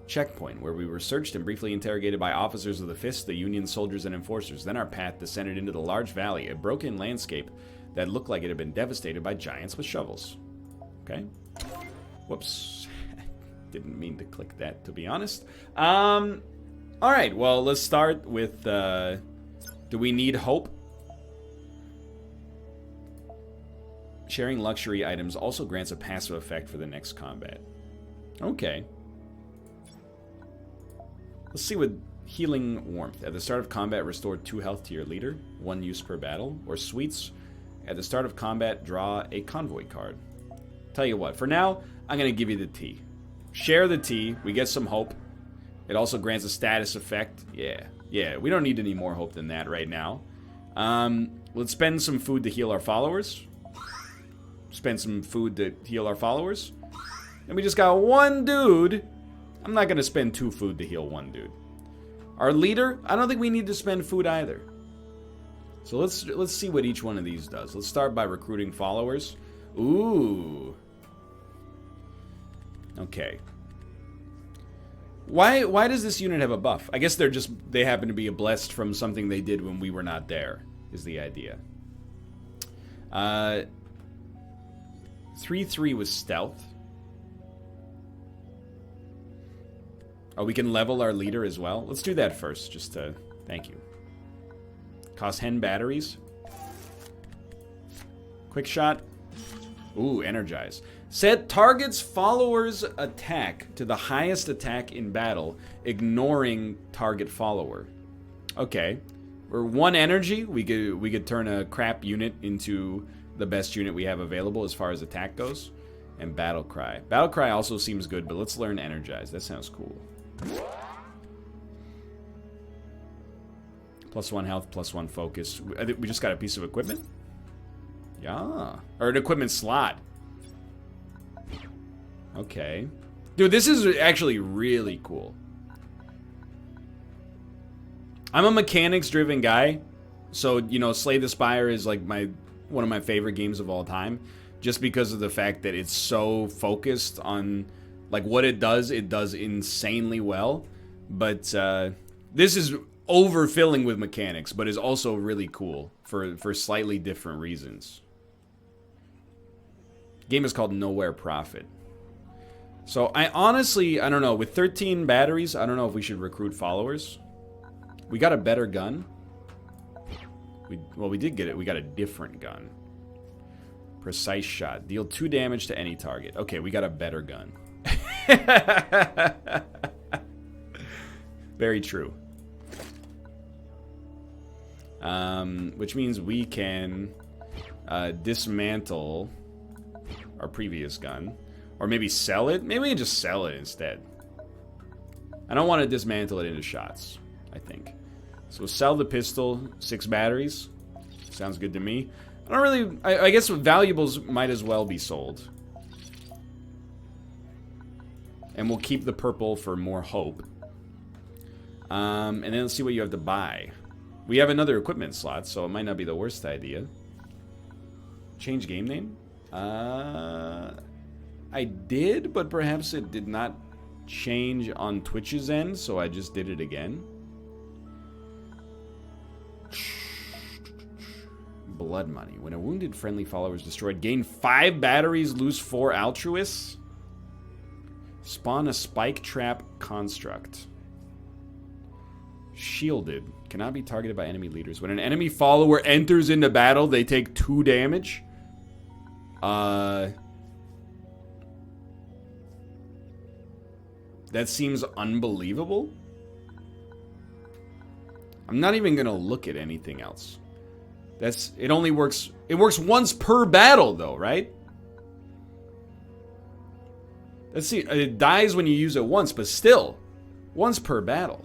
checkpoint where we were searched and briefly interrogated by officers of the Fist, the Union soldiers and enforcers. Then our path descended into the large valley, a broken landscape that looked like it had been devastated by giants with shovels. Okay. Whoops. Didn't mean to click that, to be honest. Alright, well, let's start with, do we need hope? Sharing luxury items also grants a passive effect for the next combat. Okay. Let's see what healing warmth. At the start of combat, restore 2 health to your leader, 1 use per battle. Or sweets. At the start of combat, draw a convoy card. Tell you what, for now, I'm going to give you the tea. Share the tea. We get some hope. It also grants a status effect. Yeah, we don't need any more hope than that right now. Let's spend some food to heal our followers. Spend some food to heal our followers. And we just got 1 dude. I'm not going to spend 2 food to heal 1 dude. Our leader, I don't think we need to spend food either. So let's see what each one of these does. Let's start by recruiting followers. Ooh. Okay. Why does this unit have a buff? I guess they happen to be blessed from something they did when we were not there, is the idea. 3/3 was stealth. Oh, we can level our leader as well. Let's do that first, just to... Thank you. Cost 10 batteries. Quick shot. Ooh, energize. Set target's followers attack to the highest attack in battle, ignoring target follower. Okay. For 1 energy, we could turn a crap unit into the best unit we have available as far as attack goes. And Battle Cry. Battle Cry also seems good, but let's learn Energize. That sounds cool. +1 health, +1 focus. I think we just got a piece of equipment? Yeah. Or an equipment slot. Okay. Dude, this is actually really cool. I'm a mechanics-driven guy. So, you know, Slay the Spire is like one of my favorite games of all time. Just because of the fact that it's so focused on, like, what it does insanely well. But this is overfilling with mechanics, but is also really cool for slightly different reasons. Game is called Nowhere Profit. So I don't know. With 13 batteries, I don't know if we should recruit followers. We got a better gun. We did get it. We got a different gun. Precise shot. Deal 2 damage to any target. Okay, we got a better gun. Very true. Which means we can dismantle our previous gun. Or maybe sell it. Maybe we can just sell it instead. I don't want to dismantle it into shots, I think. So we'll sell the pistol, 6 batteries. Sounds good to me. I don't really... I guess valuables might as well be sold. And we'll keep the purple for more hope. And then let's see what you have to buy. We have another equipment slot, so it might not be the worst idea. Change game name? I did, but perhaps it did not change on Twitch's end, so I just did it again. Blood money. When a wounded friendly follower is destroyed, gain 5 batteries, lose 4 altruists. Spawn a spike trap construct. Shielded. Cannot be targeted by enemy leaders. When an enemy follower enters into battle, they take 2 damage. That seems unbelievable. I'm not even gonna look at anything else. It only works... It works once per battle, though, right? Let's see. It dies when you use it once, but still. Once per battle.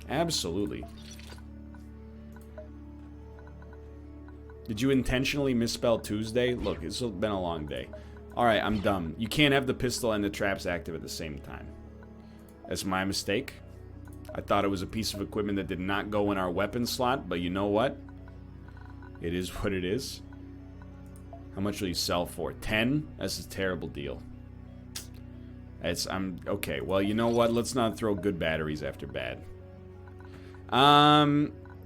Absolutely. Did you intentionally misspell Tuesday? Look, it's been a long day. Alright, I'm dumb. You can't have the pistol and the traps active at the same time. That's my mistake. I thought it was a piece of equipment that did not go in our weapon slot, but you know what? It is what it is. How much will you sell for? 10? That's a terrible deal. Okay, well, you know what? Let's not throw good batteries after bad.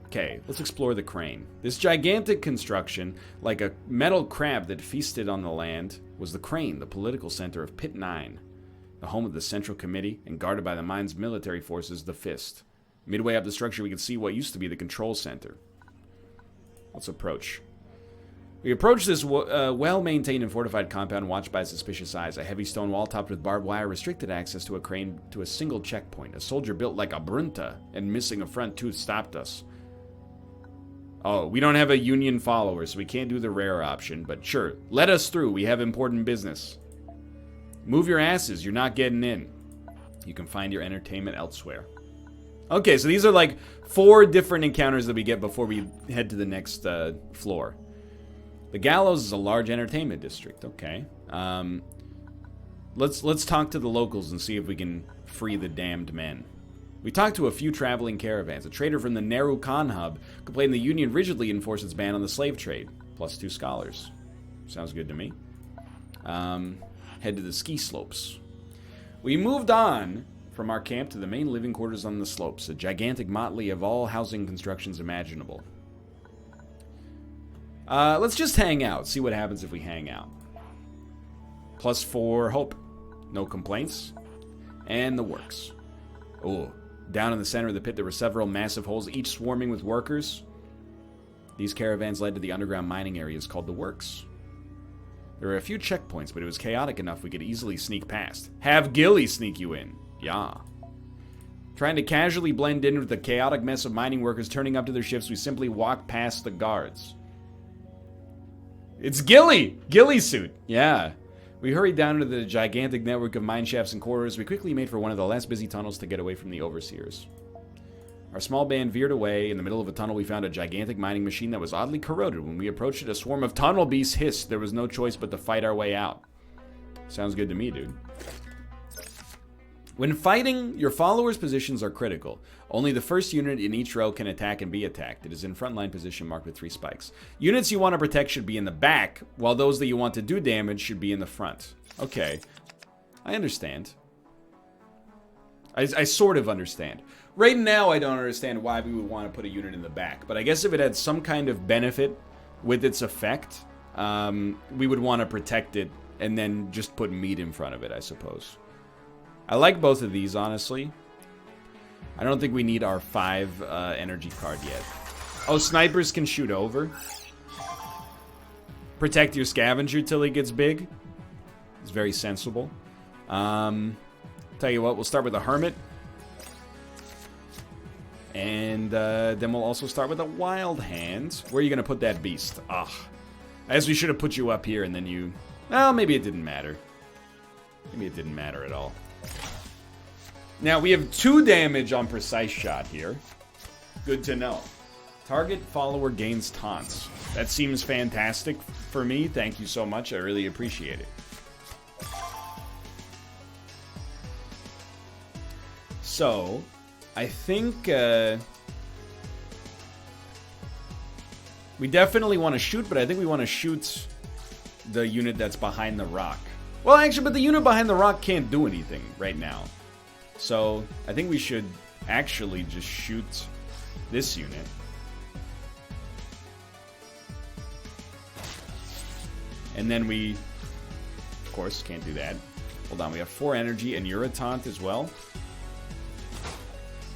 Okay, let's explore the crane. This gigantic construction, like a metal crab that feasted on the land, was the crane, the political center of Pit 9. The home of the Central Committee, and guarded by the mine's military forces, the Fist. Midway up the structure, we can see what used to be the control center. Let's approach. We approach this well-maintained and fortified compound watched by suspicious eyes. A heavy stone wall topped with barbed wire restricted access to a crane to a single checkpoint. A soldier built like a brunta and missing a front tooth stopped us. Oh, we don't have a Union follower, so we can't do the rare option, but sure, let us through. We have important business. Move your asses. You're not getting in. You can find your entertainment elsewhere. Okay, so these are like 4 different encounters that we get before we head to the next floor. The Gallows is a large entertainment district. Okay. Let's talk to the locals and see if we can free the damned men. We talked to a few traveling caravans. A trader from the Nehru Khan hub complained the Union rigidly enforced its ban on the slave trade. Plus 2 scholars. Sounds good to me. Head to the ski slopes. We moved on from our camp to the main living quarters on the slopes, a gigantic motley of all housing constructions imaginable. Let's just hang out, see what happens if we hang out. Plus 4 hope. No complaints. And the works. Oh, down in the center of the pit there were several massive holes, each swarming with workers. These caravans led to the underground mining areas called the works. There were a few checkpoints, but it was chaotic enough we could easily sneak past. Have Gilly sneak you in. Yeah. Trying to casually blend in with the chaotic mess of mining workers turning up to their shifts, we simply walked past the guards. It's Gilly! Gilly suit. Yeah. We hurried down into the gigantic network of mine shafts and corridors. We quickly made for one of the less busy tunnels to get away from the overseers. Our small band veered away. In the middle of a tunnel, we found a gigantic mining machine that was oddly corroded. When we approached it, a swarm of tunnel beasts hissed. There was no choice but to fight our way out. Sounds good to me, dude. When fighting, your followers' positions are critical. Only the first unit in each row can attack and be attacked. It is in frontline position marked with 3 spikes. Units you want to protect should be in the back, while those that you want to do damage should be in the front. Okay. I understand. I sort of understand. Right now, I don't understand why we would want to put a unit in the back, but I guess if it had some kind of benefit with its effect, we would want to protect it and then just put meat in front of it, I suppose. I like both of these, honestly. I don't think we need our 5 energy card yet. Oh, snipers can shoot over. Protect your scavenger till he gets big. It's very sensible. Tell you what, we'll start with the Hermit. And then we'll also start with a Wild Hand. Where are you going to put that beast? Ugh. I guess we should have put you up here and then you... Well, maybe it didn't matter. Maybe it didn't matter at all. Now, we have 2 damage on Precise Shot here. Good to know. Target follower gains taunts. That seems fantastic for me. Thank you so much. I really appreciate it. So, I think we definitely want to shoot, but I think we want to shoot the unit that's behind the rock. Well, actually, but the unit behind the rock can't do anything right now. So, I think we should actually just shoot this unit. And then we, of course, can't do that. Hold on, we have 4 energy and you're a taunt as well.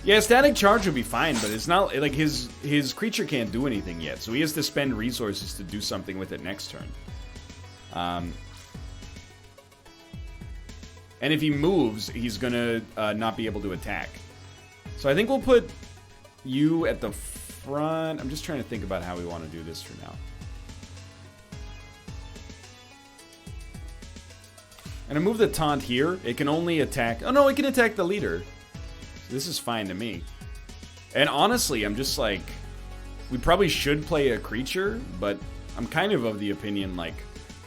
Yeah, Static Charge would be fine, but it's not, like, his creature can't do anything yet, so he has to spend resources to do something with it next turn. And if he moves, he's gonna not be able to attack. So I think we'll put you at the front. I'm just trying to think about how we want to do this for now. And I move the taunt here. It can only attack... Oh, no, it can attack the leader. So this is fine to me. And honestly, I'm just like... We probably should play a creature, but I'm kind of the opinion, like,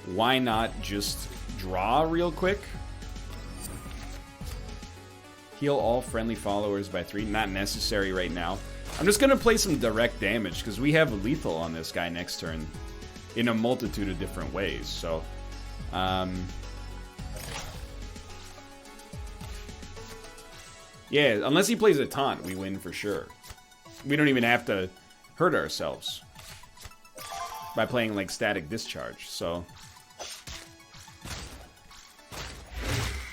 why not just draw real quick? Heal all friendly followers by 3. Not necessary right now. I'm just going to play some direct damage, because we have lethal on this guy next turn in a multitude of different ways. So, yeah, unless he plays a taunt, we win for sure. We don't even have to hurt ourselves by playing, like, Static Discharge, so...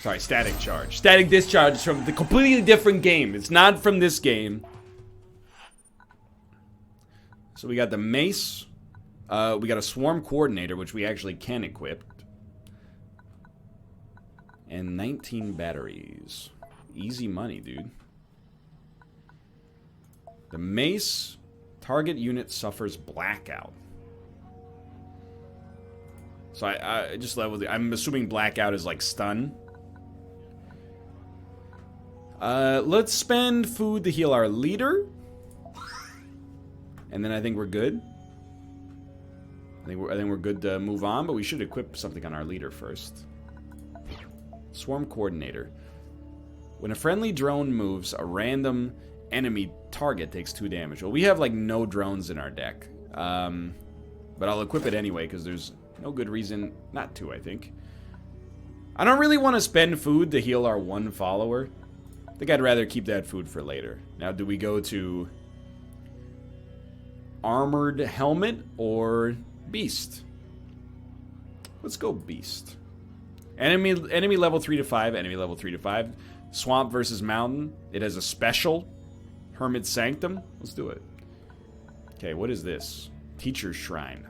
Sorry, Static Charge. Static Discharge is from the completely different game. It's not from this game. So we got the Mace. We got a Swarm Coordinator, which we actually can equip. And 19 batteries. Easy money, dude. The Mace, target unit suffers blackout. So I just leveled it. I'm assuming blackout is like stun. Let's spend food to heal our leader. And then I think we're good. I think we're good to move on, but we should equip something on our leader first. Swarm Coordinator. When a friendly drone moves, a random enemy target takes 2 damage. Well, we have, like, no drones in our deck. But I'll equip it anyway, because there's no good reason not to, I think. I don't really want to spend food to heal our 1 follower. I think I'd rather keep that food for later. Now, do we go to Armored Helmet or Beast? Let's go Beast. Enemy level 3 to 5, enemy level 3 to 5. Swamp versus Mountain. It has a special. Hermit Sanctum. Let's do it. Okay, what is this? Teacher's Shrine.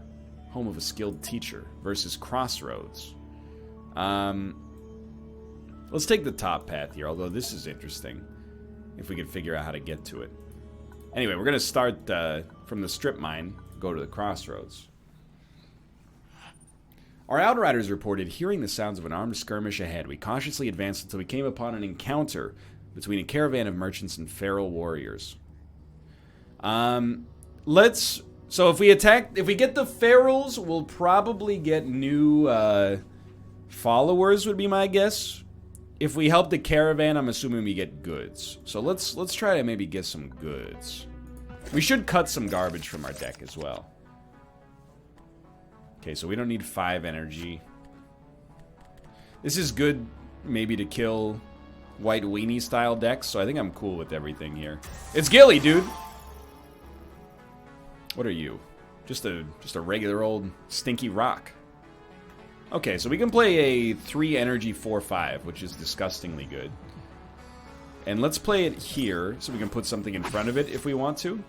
Home of a skilled teacher. Versus Crossroads. Let's take the top path here, although this is interesting. If we can figure out how to get to it. Anyway, we're going to start from the strip mine. Go to the Crossroads. Our outriders reported hearing the sounds of an armed skirmish ahead. We cautiously advanced until we came upon an encounter between a caravan of merchants and feral warriors. So if we get the ferals, we'll probably get new followers, would be my guess. If we help the caravan, I'm assuming we get goods. So let's try to maybe get some goods. We should cut some garbage from our deck as well. Okay, so we don't need 5 energy. This is good, maybe, to kill White Weenie style decks, so I think I'm cool with everything here. It's Gilly, dude! What are you? Just a regular old stinky rock. Okay, so we can play a 3 energy 4/5, which is disgustingly good. And let's play it here, so we can put something in front of it if we want to.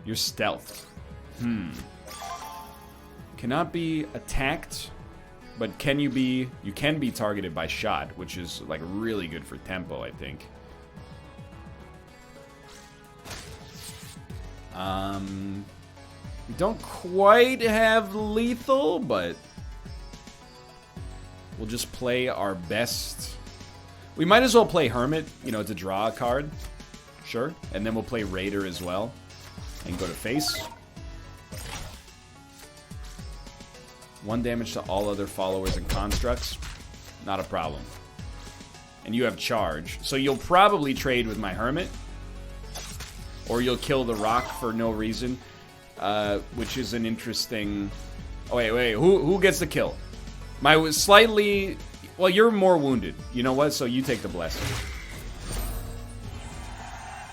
You're stealth. Cannot be attacked But can you be... You can be targeted by shot, which is, like, really good for tempo, I think. We don't quite have lethal, but... We'll just play our best... We might as well play Hermit, you know, to draw a card. Sure. And then we'll play Raider as well. And go to face. 1 damage to all other followers and constructs. Not a problem. And you have charge. So you'll probably trade with my Hermit. Or you'll kill the rock for no reason. Which is an interesting... Oh, wait. Who gets the kill? My slightly... Well, you're more wounded. You know what? So you take the blessing.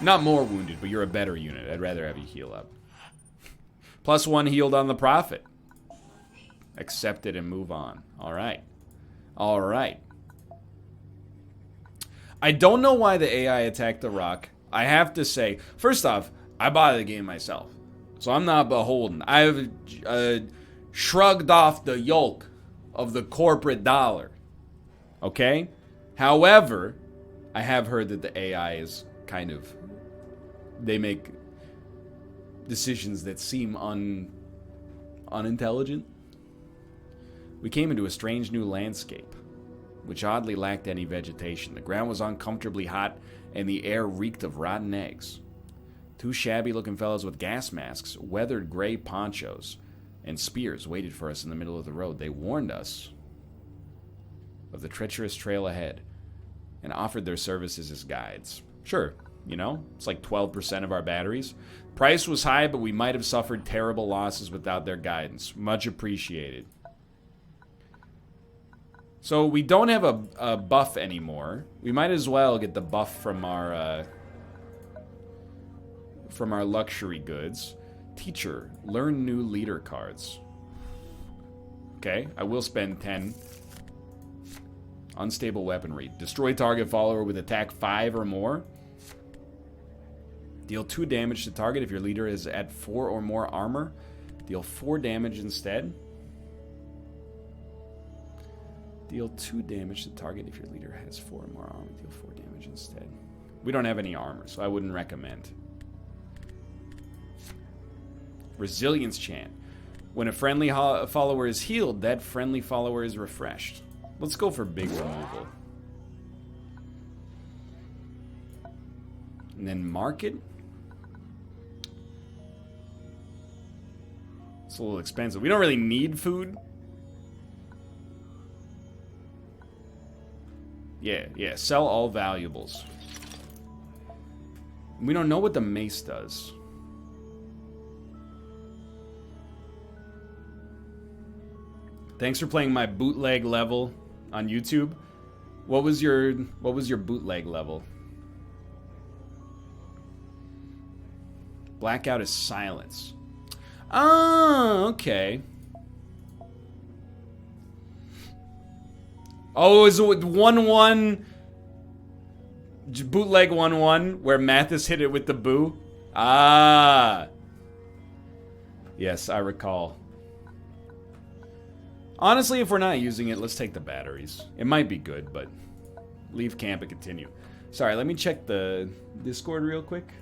Not more wounded, but you're a better unit. I'd rather have you heal up. +1 healed on the Prophet. Accept it and move on. Alright. Alright. I don't know why the AI attacked the rock. I have to say, first off, I bought the game myself. So I'm not beholden. I've shrugged off the yoke of the corporate dollar. Okay? However, I have heard that the AI is kind of... They make decisions that seem unintelligent. We came into a strange new landscape, which oddly lacked any vegetation. The ground was uncomfortably hot, and the air reeked of rotten eggs. 2 shabby-looking fellows with gas masks, weathered gray ponchos, and spears waited for us in the middle of the road. They warned us of the treacherous trail ahead and offered their services as guides. Sure, you know, it's like 12% of our batteries. Price was high, but we might have suffered terrible losses without their guidance. Much appreciated. So we don't have a buff anymore. We might as well get the buff from our luxury goods. Teacher, learn new leader cards. Okay, I will spend 10. Unstable weaponry. Destroy target follower with attack 5 or more. Deal 2 damage to target if your leader is at 4 or more armor. Deal 4 damage instead. Deal 2 damage to target if your leader has 4 or more armor. Deal 4 damage instead. We don't have any armor, so I wouldn't recommend. Resilience chant. When a friendly follower is healed, that friendly follower is refreshed. Let's go for big removal. And then market. It's a little expensive. We don't really need food. Yeah. Sell all valuables. We don't know what the mace does. Thanks for playing my bootleg level on YouTube. What was your bootleg level? Blackout is silence. Oh, okay. Oh, is it 1-1 bootleg 1-1 where Mathis hit it with the boo? Ah. Yes, I recall. Honestly, if we're not using it, let's take the batteries. It might be good, but leave camp and continue. Sorry, let me check the Discord real quick.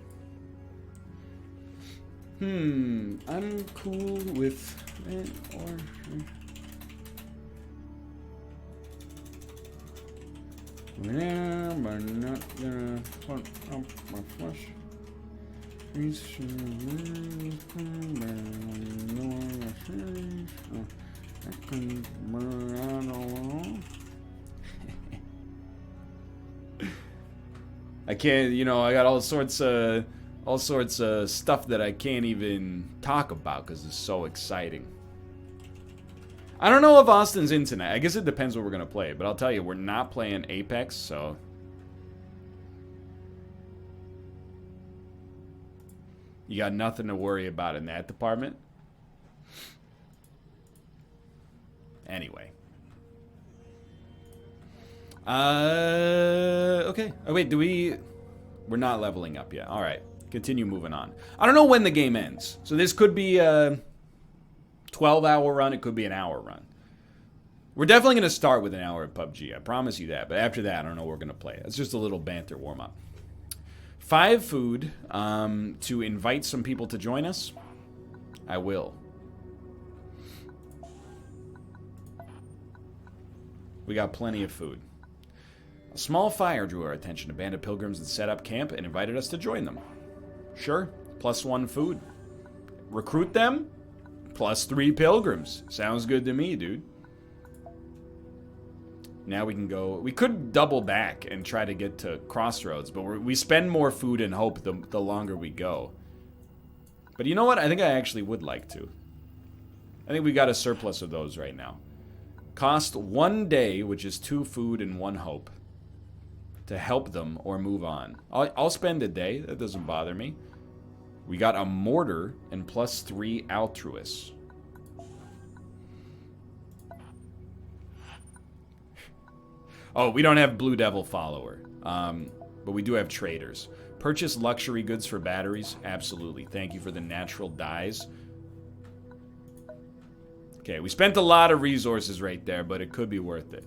I'm cool with it or... Yeah, but not gonna put up my flush. I can't, you know, I got all sorts of stuff that I can't even talk about because it's so exciting. I don't know if Austin's in tonight. I guess it depends what we're going to play. But I'll tell you, we're not playing Apex, so... You got nothing to worry about in that department. Anyway. Okay. Oh, wait, we're not leveling up yet. All right. Continue moving on. I don't know when the game ends. So this could be a 12-hour run. It could be an hour run. We're definitely going to start with an hour of PUBG. I promise you that. But after that, I don't know what we're going to play. It's just a little banter warm-up. 5 food to invite some people to join us. I will. We got plenty of food. A small fire drew our attention. A band of pilgrims had set up camp and invited us to join them. Sure. +1 food. Recruit them? +3 pilgrims. Sounds good to me, dude. Now we can go. We could double back and try to get to Crossroads, but we spend more food and hope the longer we go. But you know what? I think I actually would like to. I think we got a surplus of those right now. Cost 1 day, which is 2 food and 1 hope, to help them or move on. I'll spend a day. That doesn't bother me. We got a mortar and +3 altruists. Oh, we don't have Blue Devil follower, but we do have traders. Purchase luxury goods for batteries? Absolutely. Thank you for the natural dyes. Okay, we spent a lot of resources right there, but it could be worth it.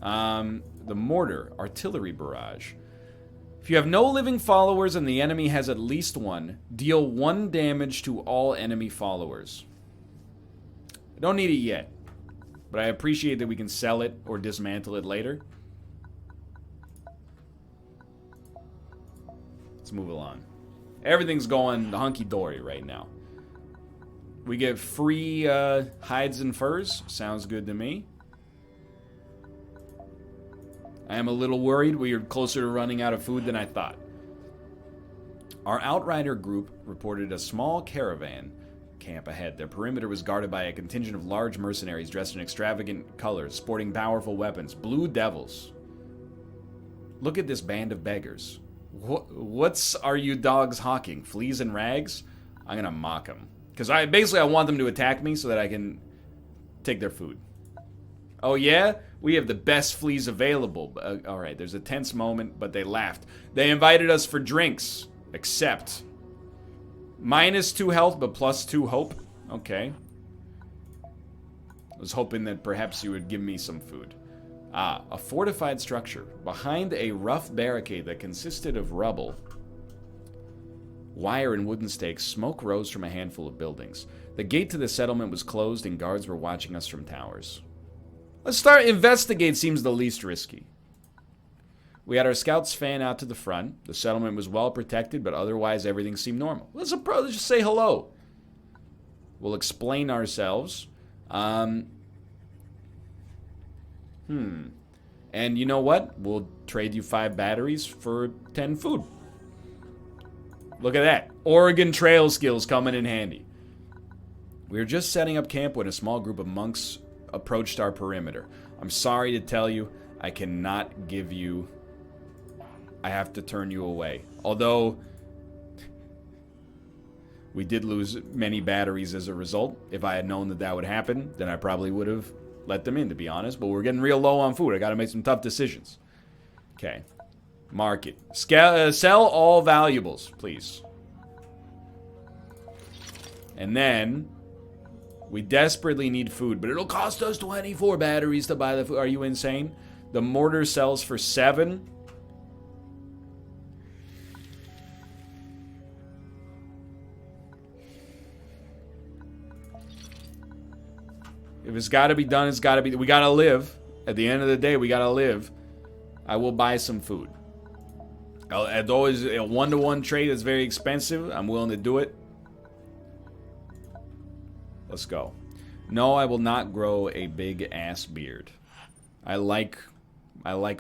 The mortar, artillery barrage. If you have no living followers and the enemy has at least one, deal 1 damage to all enemy followers. I don't need it yet, but I appreciate that we can sell it or dismantle it later. Let's move along. Everything's going hunky-dory right now. We get free hides and furs. Sounds good to me. I am a little worried. We are closer to running out of food than I thought. Our Outrider group reported a small caravan camp ahead. Their perimeter was guarded by a contingent of large mercenaries dressed in extravagant colors, sporting powerful weapons. Blue Devils. Look at this band of beggars. What's are you dogs hawking? Fleas and rags? I'm going to mock them. Because I want them to attack me so that I can take their food. Oh yeah? We have the best fleas available. Alright, there's a tense moment, but they laughed. They invited us for drinks. Accept. -2 health, but +2 hope. Okay. I was hoping that perhaps you would give me some food. Ah, a fortified structure. Behind a rough barricade that consisted of rubble, wire and wooden stakes, smoke rose from a handful of buildings. The gate to the settlement was closed and guards were watching us from towers. Let's start. Investigate seems the least risky. We had our scouts fan out to the front. The settlement was well protected, but otherwise everything seemed normal. Let's just say hello. We'll explain ourselves. And you know what? We'll trade you 5 batteries for 10 food. Look at that. Oregon Trail skills coming in handy. We were just setting up camp when a small group of monks approached our perimeter. I'm sorry to tell you, I cannot give you... I have to turn you away. Although, we did lose many batteries as a result. If I had known that that would happen, then I probably would have let them in, to be honest. But we're getting real low on food. I gotta make some tough decisions. Okay. Market. Sell all valuables, please. And then... we desperately need food, but it'll cost us 24 batteries to buy the food. Are you insane? The mortar sells for 7. If it's got to be done, it's got to be. We got to live. At the end of the day, we got to live. I will buy some food. As always, a 1-to-1 trade is very expensive. I'm willing to do it. Let's go. No, I will not grow a big ass beard. I like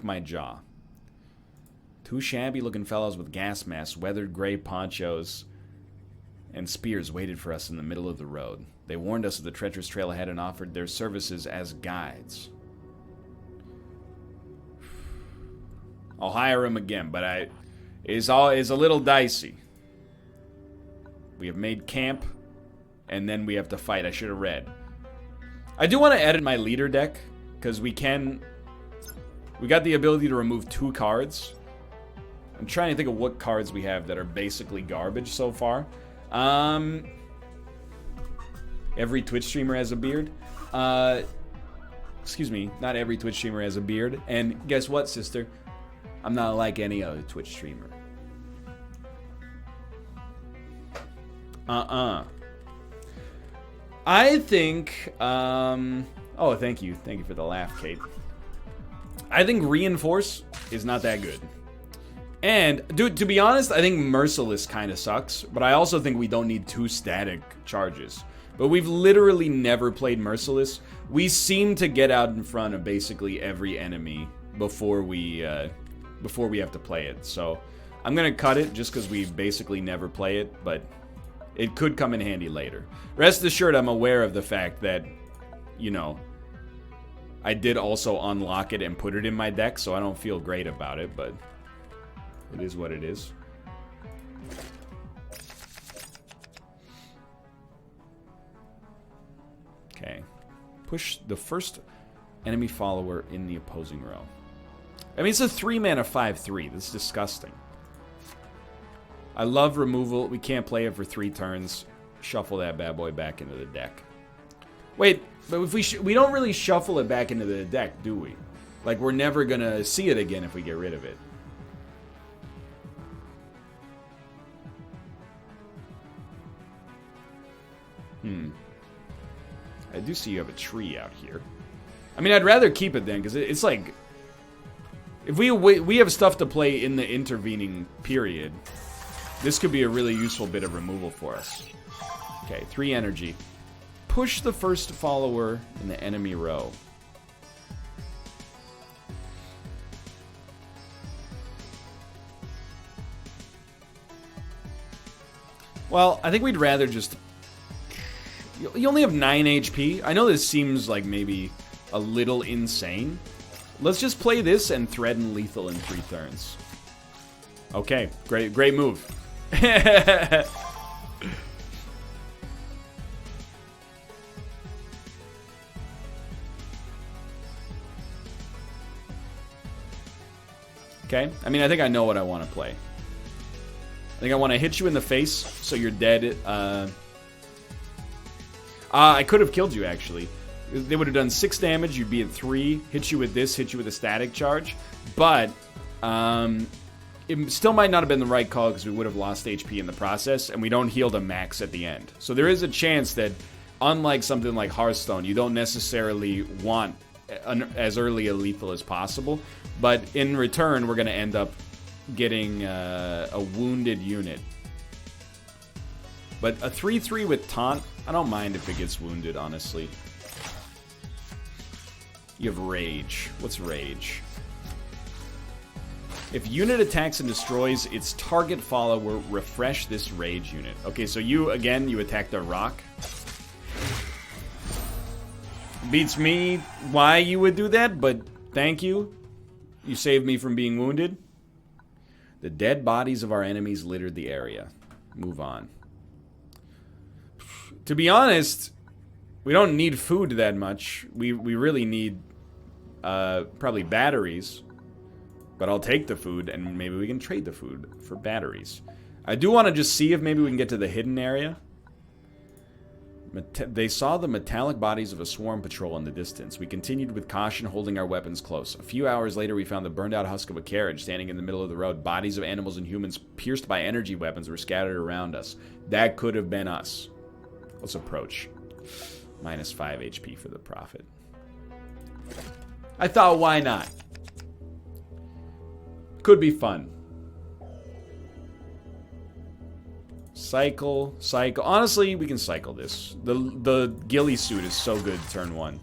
my jaw. 2 shabby looking fellows with gas masks, weathered gray ponchos, and spears waited for us in the middle of the road. They warned us of the treacherous trail ahead and offered their services as guides. I'll hire him again, but it's a little dicey. We have made camp. And then we have to fight. I should have read. I do want to edit my leader deck, because we got the ability to remove 2 cards. I'm trying to think of what cards we have that are basically garbage so far. Every Twitch streamer has a beard. excuse me, not every Twitch streamer has a beard. And guess what, sister? I'm not like any other Twitch streamer. I think, oh, thank you. Thank you for the laugh, Kate. I think Reinforce is not that good. And, dude, to be honest, I think Merciless kind of sucks. But I also think we don't need 2 static charges. But we've literally never played Merciless. We seem to get out in front of basically every enemy before we have to play it. So, I'm going to cut it just because we basically never play it. But it could come in handy later. Rest assured, I'm aware of the fact that, you know, I did also unlock it and put it in my deck, so I don't feel great about it, but it is what it is. Okay. Push the first enemy follower in the opposing row. I mean, it's a 3-mana 5/3. That's disgusting. I love removal. We can't play it for 3 turns. Shuffle that bad boy back into the deck. Wait, but if we don't really shuffle it back into the deck, do we? Like, we're never gonna see it again if we get rid of it. I do see you have a tree out here. I mean, I'd rather keep it then, because it's like, if we have stuff to play in the intervening period, this could be a really useful bit of removal for us. Okay, 3 energy. Push the first follower in the enemy row. Well, I think we'd rather just... You only have 9 HP. I know this seems like maybe a little insane. Let's just play this and threaten lethal in 3 turns. Okay, great move. Okay, I mean, I think I know what I want to play. I think I want to hit you in the face so you're dead. I could have killed you, actually. They would have done 6 damage, you'd be at 3, hit you with this, hit you with a static charge. But, it still might not have been the right call because we would have lost HP in the process, and we don't heal to max at the end. So there is a chance that, unlike something like Hearthstone, you don't necessarily want as early a lethal as possible. But in return, we're going to end up getting a wounded unit. But a 3/3 with taunt, I don't mind if it gets wounded, honestly. You have rage. What's rage? If unit attacks and destroys its target follower, refresh this rage unit. Okay, so you attacked a rock. Beats me why you would do that, but thank you. You saved me from being wounded. The dead bodies of our enemies littered the area. Move on. To be honest, we don't need food that much. We really need probably batteries. But I'll take the food, and maybe we can trade the food for batteries. I do want to just see if maybe we can get to the hidden area. They saw the metallic bodies of a swarm patrol in the distance. We continued with caution, holding our weapons close. A few hours later, we found the burned-out husk of a carriage standing in the middle of the road. Bodies of animals and humans pierced by energy weapons were scattered around us. That could have been us. Let's approach. -5 HP for the Prophet. I thought, why not? Could be fun. Cycle. Honestly, we can cycle this. The ghillie suit is so good turn 1.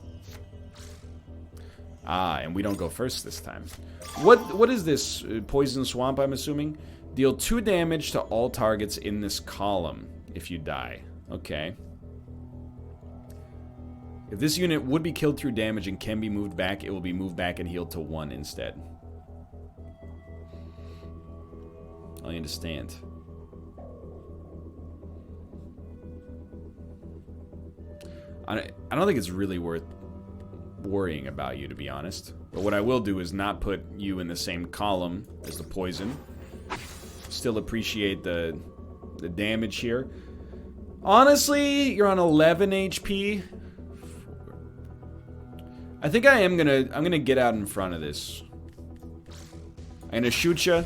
And we don't go first this time. What is this? Poison swamp, I'm assuming? Deal 2 damage to all targets in this column if you die. Okay. If this unit would be killed through damage and can be moved back, it will be moved back and healed to 1 instead. I understand. I don't think it's really worth worrying about you, to be honest. But what I will do is not put you in the same column as the poison. Still appreciate the damage here. Honestly, you're on 11 HP. I think I'm gonna get out in front of this. I'm gonna shoot you.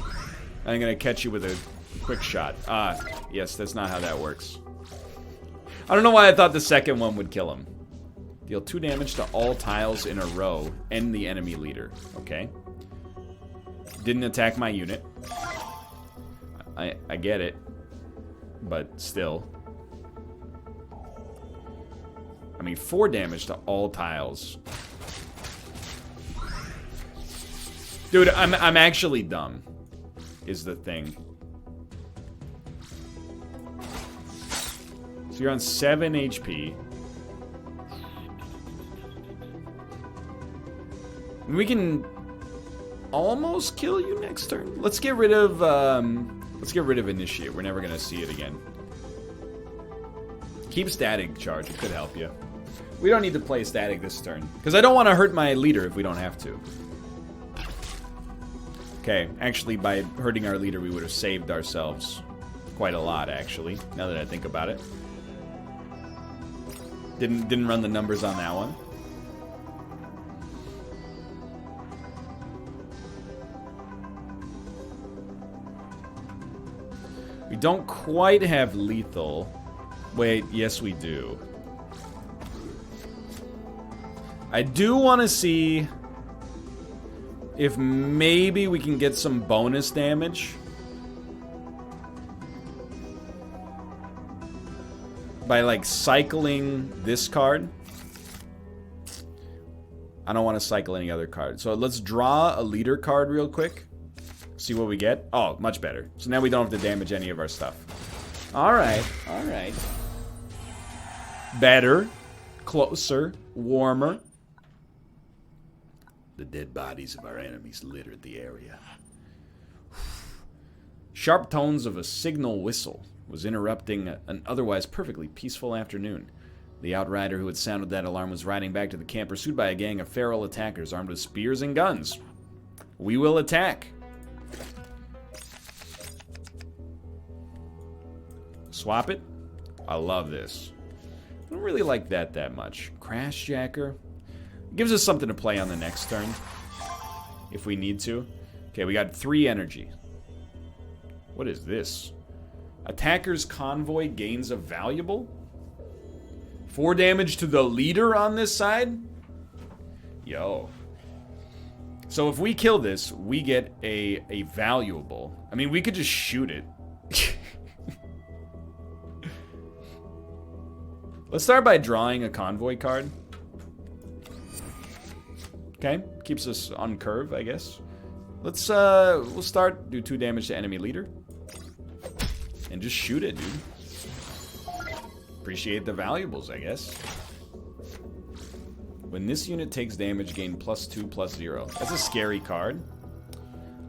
I'm gonna catch you with a quick shot. Ah, yes, that's not how that works. I don't know why I thought the second one would kill him. Deal 2 damage to all tiles in a row. End the enemy leader. Okay. Didn't attack my unit. I get it. But still. I mean, 4 damage to all tiles. Dude, I'm actually dumb. Is the thing. So you're on 7 HP. We can almost kill you next turn. Let's get rid of Initiate. We're never gonna see it again. Keep Static Charge. It could help you. We don't need to play Static this turn because I don't want to hurt my leader if we don't have to. Okay, actually, by hurting our leader, we would have saved ourselves quite a lot. Actually, now that I think about it, didn't run the numbers on that one. We don't quite have lethal. Wait, yes we do. I do want to see if maybe we can get some bonus damage by like cycling this card. I don't want to cycle any other card. So let's draw a leader card real quick. See what we get. Oh, much better. So now we don't have to damage any of our stuff. Alright, alright. Better. Closer. Warmer. The dead bodies of our enemies littered the area. Sharp tones of a signal whistle was interrupting an otherwise perfectly peaceful afternoon. The outrider who had sounded that alarm was riding back to the camp, pursued by a gang of feral attackers armed with spears and guns. We will attack. Swap it. I love this. I don't really like that much. Crash Jacker. Gives us something to play on the next turn. If we need to. Okay, we got 3 energy. What is this? Attacker's convoy gains a valuable? 4 damage to the leader on this side? Yo. So if we kill this, we get a valuable. I mean, we could just shoot it. Let's start by drawing a convoy card. Okay, keeps us on curve, I guess. Let's, we'll start, do 2 damage to enemy leader. And just shoot it, dude. Appreciate the valuables, I guess. When this unit takes damage, gain +2/+0. That's a scary card.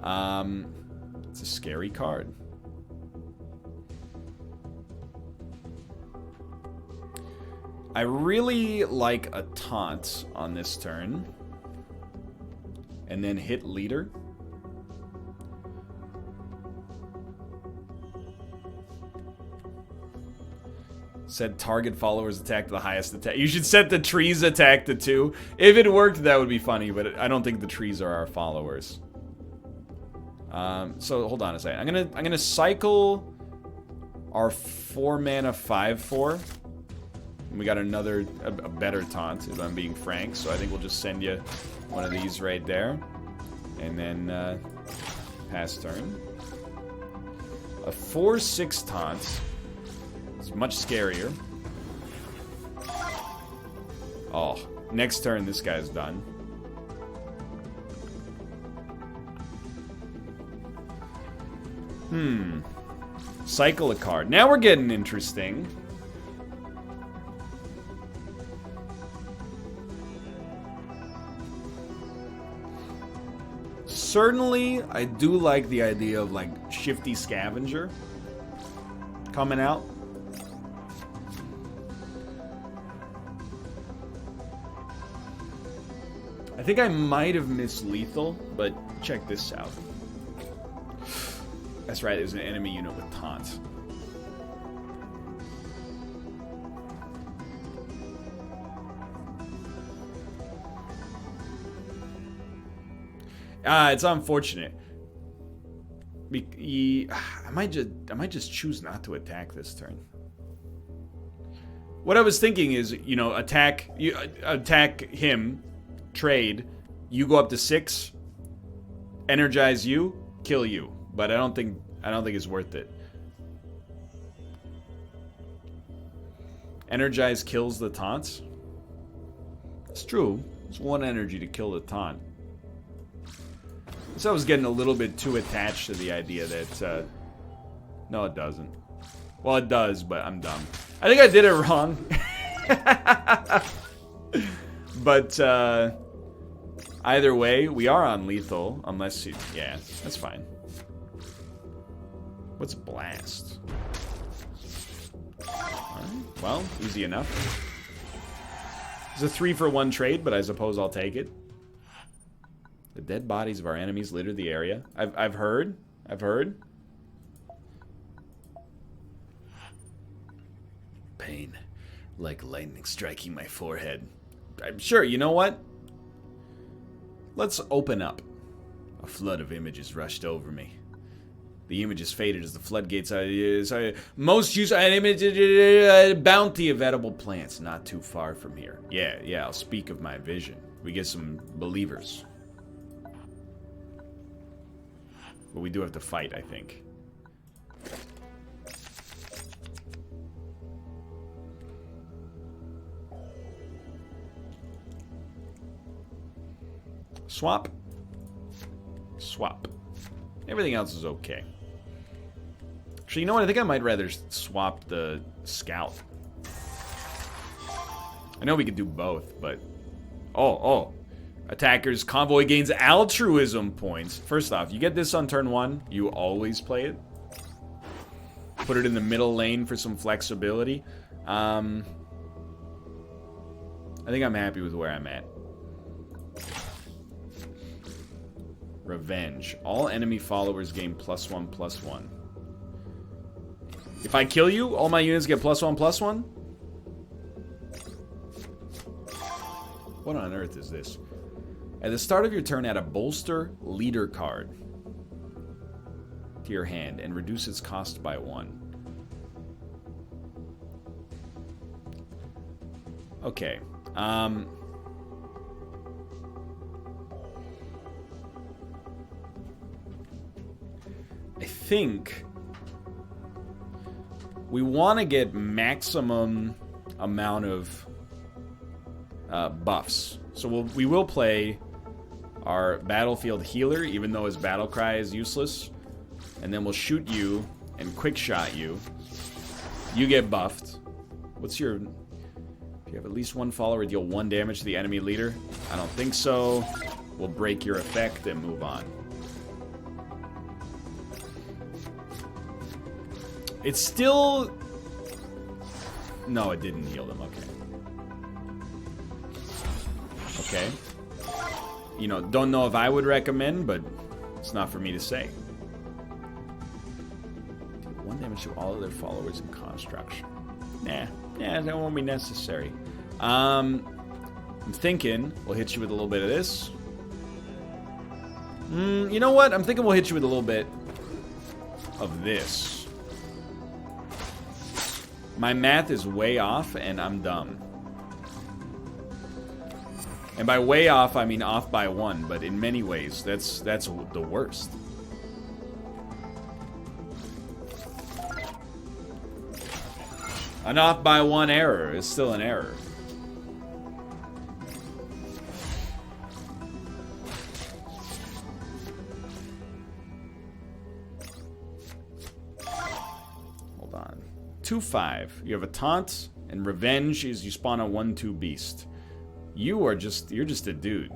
It's a scary card. I really like a taunt on this turn. And then hit leader. Set target followers attack to the highest attack. You should set the trees attack to 2. If it worked, that would be funny, but I don't think the trees are our followers. So hold on a second. I'm gonna cycle our 4-mana 5/4. We got another, a better taunt, if I'm being frank. So I think we'll just send you one of these right there. And then, pass turn. A 4/6 taunt. It's much scarier. Oh, next turn this guy's done. Cycle a card. Now we're getting interesting. Certainly, I do like the idea of, like, Shifty Scavenger coming out. I think I might have missed lethal, but check this out. That's right, there's an enemy unit with taunt. It's unfortunate. I might just choose not to attack this turn. What I was thinking is, you know, attack him, trade, you go up to 6, energize you, kill you. But I don't think it's worth it. Energize kills the taunts. It's true. It's 1 energy to kill the taunt. So I was getting a little bit too attached to the idea that, no, it doesn't. Well, it does, but I'm dumb. I think I did it wrong. But, either way, we are on lethal, unless you, yeah, that's fine. What's blast? Alright, well, easy enough. It's a 3-for-1 trade, but I suppose I'll take it. The dead bodies of our enemies litter the area. I've heard. Pain, like lightning striking my forehead. I'm sure, you know what? Let's open up. A flood of images rushed over me. The images faded as the floodgates. Most use bounty of edible plants not too far from here. Yeah, I'll speak of my vision. We get some believers. But we do have to fight, I think. Swap. Everything else is okay. Actually, you know what? I think I might rather swap the scout. I know we could do both, but... Oh. Attacker's convoy gains altruism points. First off, you get this on turn 1. You always play it. Put it in the middle lane for some flexibility. I think I'm happy with where I'm at. Revenge. All enemy followers gain +1/+1. If I kill you, all my units get +1/+1? What on earth is this? At the start of your turn, add a bolster leader card to your hand and reduce its cost by 1. Okay. I think we want to get maximum amount of buffs. So we will play our battlefield healer, even though his battle cry is useless. And then we'll shoot you and quick shot you. You get buffed. What's your... If you have at least 1 follower, deal 1 damage to the enemy leader. I don't think so. We'll break your effect and move on. It's still... No, it didn't heal them. Okay. You know, don't know if I would recommend, but it's not for me to say. 1 damage to all of their followers in construction. Nah, that won't be necessary. I'm thinking we'll hit you with a little bit of this. You know what? I'm thinking we'll hit you with a little bit of this. My math is way off, and I'm dumb. And by way off, I mean off by 1, but in many ways, that's the worst. An off by 1 error is still an error. Hold on. 2/5. You have a taunt, and revenge is you spawn a 1/2 beast. You're just a dude.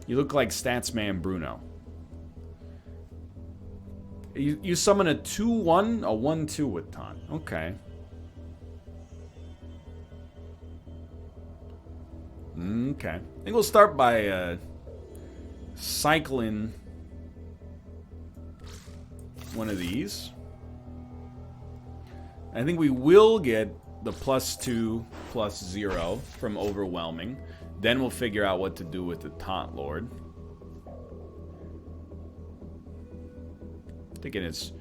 You look like Statsman Bruno. You summon a 2/1, a 1/2 with taunt. Okay. Okay. I think we'll start by cycling one of these. I think we will get the +2/+0 from overwhelming. Then we'll figure out what to do with the Taunt Lord. Thinking it's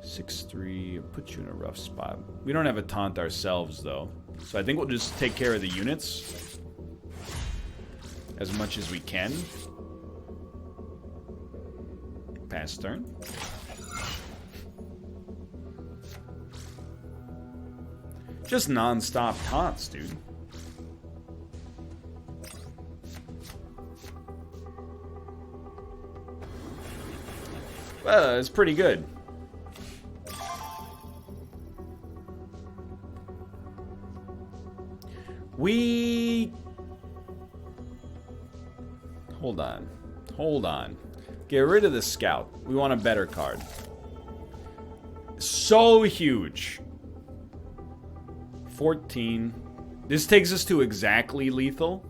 6-3. Put you in a rough spot. We don't have a taunt ourselves, though. So I think we'll just take care of the units as much as we can. Pass turn. Just non-stop taunts, dude. It's pretty good. Hold on. Hold on. Get rid of the scout. We want a better card. So huge. 14. This takes us to exactly lethal.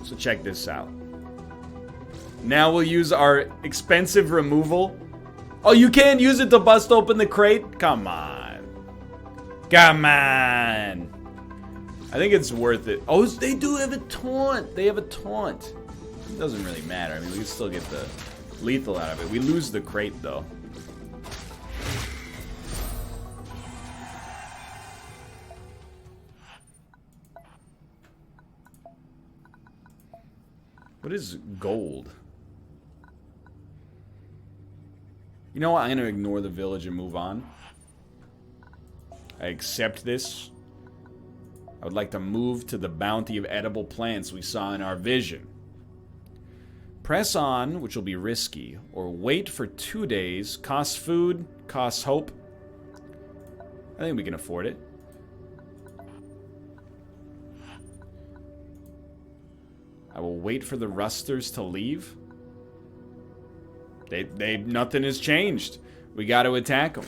So check this out. Now we'll use our expensive removal. Oh, you can't use it to bust open the crate? Come on. Come on. I think it's worth it. Oh, they do have a taunt. They have a taunt. It doesn't really matter. I mean, we can still get the lethal out of it. We lose the crate, though. What is gold? You know what? I'm going to ignore the village and move on. I accept this. I would like to move to the bounty of edible plants we saw in our vision. Press on, which will be risky, or wait for 2 days. Costs food, costs hope. I think we can afford it. I will wait for the rusters to leave. Nothing has changed. We got to attack them.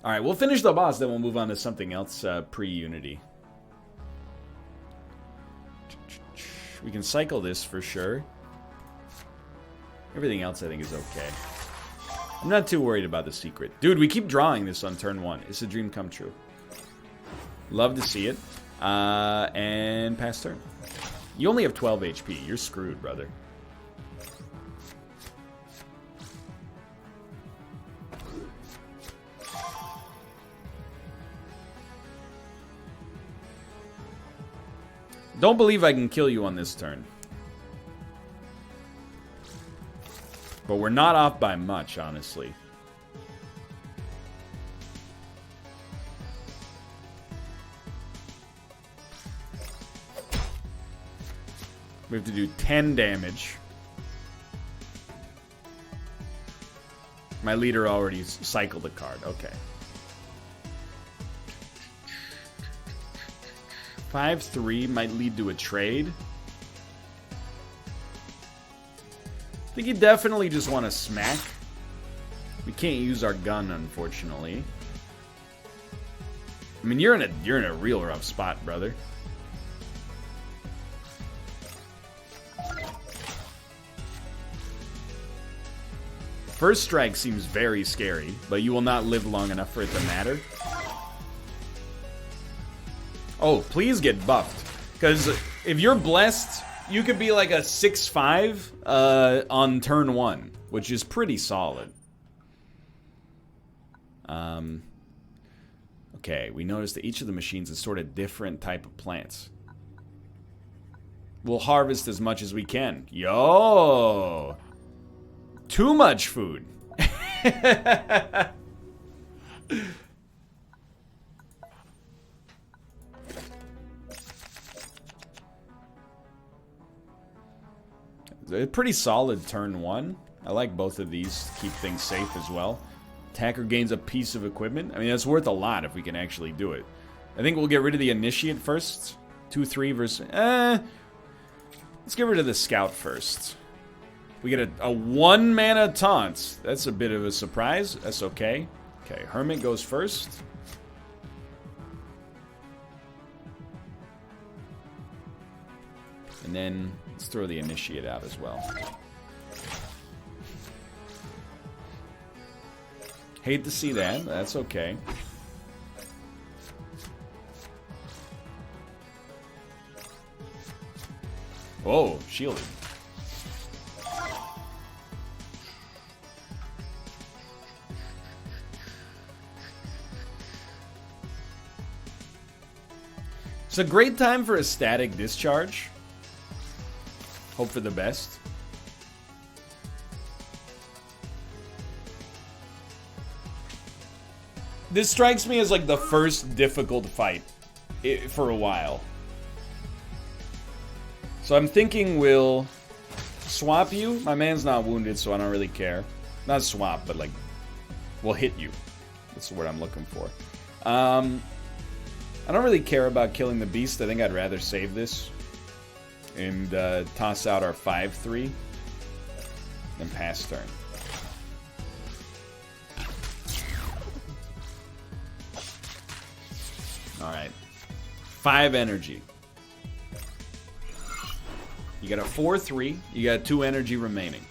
All right, we'll finish the boss, then we'll move on to something else pre-Unity. We can cycle this for sure. Everything else I think is okay. I'm not too worried about the secret. Dude, we keep drawing this on turn 1. It's a dream come true. Love to see it. And pass turn. You only have 12 HP. You're screwed, brother. Don't believe I can kill you on this turn. But we're not off by much, honestly. We have to do 10 damage. My leader already cycled a card. Okay. 5-3 might lead to a trade. I think you definitely just want to smack. We can't use our gun, unfortunately. I mean, you're in a real rough spot, brother. First strike seems very scary, but you will not live long enough for it to matter. Oh, please get buffed. Because if you're blessed, you could be like a 6-5 on turn 1, which is pretty solid. Okay, we noticed that each of the machines is sort of different type of plants. We'll harvest as much as we can. Yo! Too much food. A pretty solid turn 1. I like both of these to keep things safe as well. Attacker gains a piece of equipment. I mean, that's worth a lot if we can actually do it. I think we'll get rid of the initiate first. 2-3 versus... let's get rid of the scout first. We get a 1 mana taunt. That's a bit of a surprise. That's okay. Okay, Hermit goes first. And then let's throw the initiate out as well. Hate to see that. That's okay. Oh, shielded. It's a great time for a static discharge. Hope for the best. This strikes me as like the first difficult fight for a while. So I'm thinking we'll swap you. My man's not wounded, so I don't really care. Not swap, but like, we'll hit you. That's the word I'm looking for. I don't really care about killing the beast. I think I'd rather save this and toss out our 5-3 and pass turn. Alright. 5 energy. You got a 4-3. You got 2 energy remaining.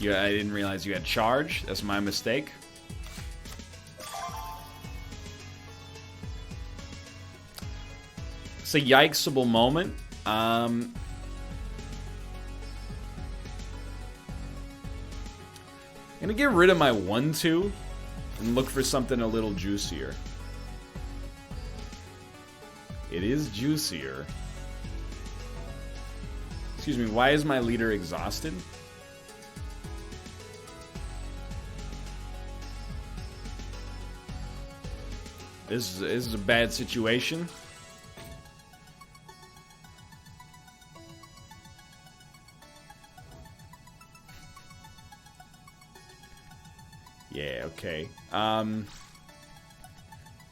Yeah, I didn't realize you had charge. That's my mistake. It's a yikesable moment. I'm gonna get rid of my 1-2 and look for something a little juicier. It is juicier. Excuse me, why is my leader exhausted? This is a bad situation. Yeah, okay.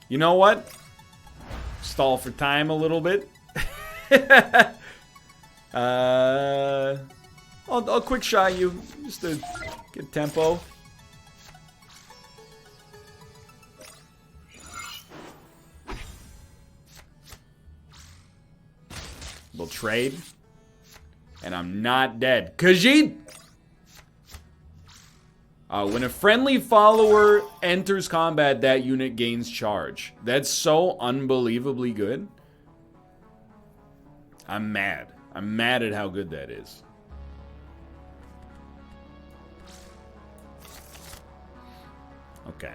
You know what? Stall for time a little bit. I'll quick shot you just to get tempo. We'll trade. And I'm not dead. Khajiit! When a friendly follower enters combat, that unit gains charge. That's so unbelievably good. I'm mad. I'm mad at how good that is. Okay.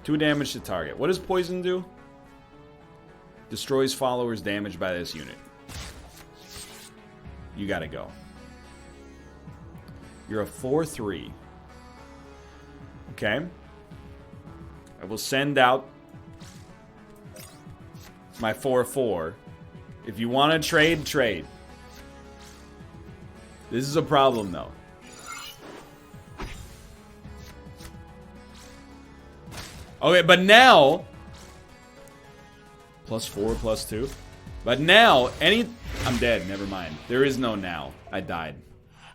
2 damage to target. What does poison do? Destroys followers damaged by this unit. You gotta go. You're a 4-3. Okay. I will send out my 4-4. If you want to trade, trade. This is a problem, though. Okay, but now... +4, +2. But now, I'm dead, never mind. There is no now. I died.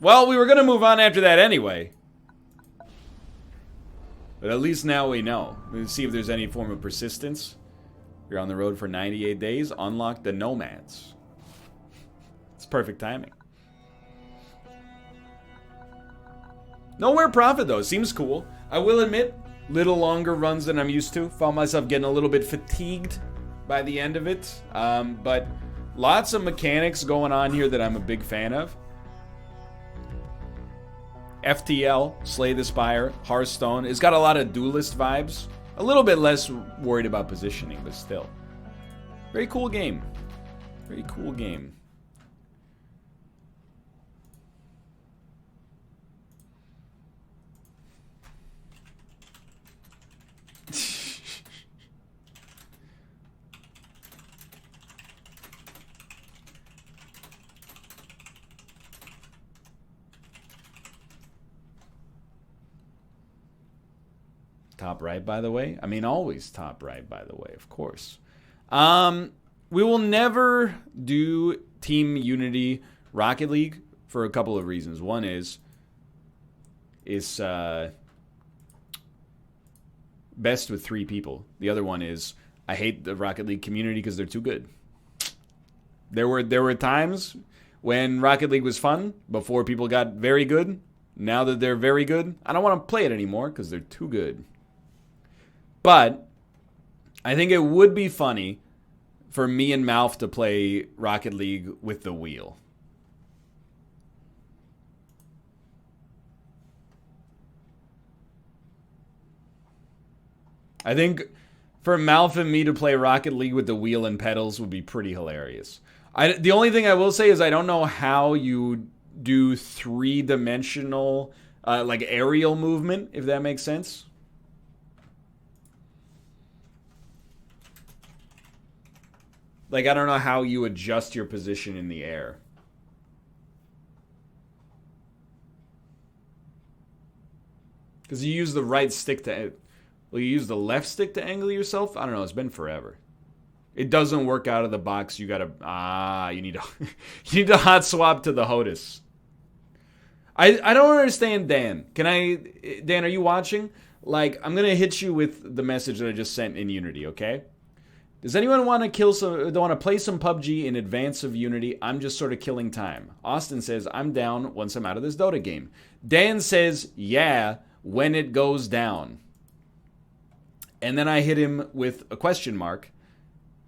Well, we were going to move on after that anyway. But at least now we know. Let's see if there's any form of persistence. You're on the road for 98 days. Unlock the Nomads. It's perfect timing. Nowhere profit, though. Seems cool. I will admit, little longer runs than I'm used to. Found myself getting a little bit fatigued by the end of it. But lots of mechanics going on here that I'm a big fan of. FTL, Slay the Spire, Hearthstone. It's got a lot of duelist vibes. A little bit less worried about positioning, but still. Very cool game. Very cool game. Top right, by the way. I mean, always top right, by the way, of course. We will never do Team Unity Rocket League for a couple of reasons. One is best with 3 people. The other one is I hate the Rocket League community because they're too good. There were times when Rocket League was fun before people got very good. Now that they're very good, I don't want to play it anymore because they're too good. But I think it would be funny for me and Malf to play Rocket League with the wheel. I think for Malf and me to play Rocket League with the wheel and pedals would be pretty hilarious. The only thing I will say is I don't know how you do three-dimensional, like aerial movement, if that makes sense. Like, I don't know how you adjust your position in the air. Because you use the right stick to... Well, you use the left stick to angle yourself? I don't know. It's been forever. It doesn't work out of the box. You gotta... you need to... you need to hot swap to the HOTAS. I don't understand, Dan. Dan, are you watching? Like, I'm gonna hit you with the message that I just sent in Unity, okay? Does anyone want to play some PUBG in advance of Unity? I'm just sort of killing time. Austin says, I'm down once I'm out of this Dota game. Dan says, yeah, when it goes down. And then I hit him with a question mark,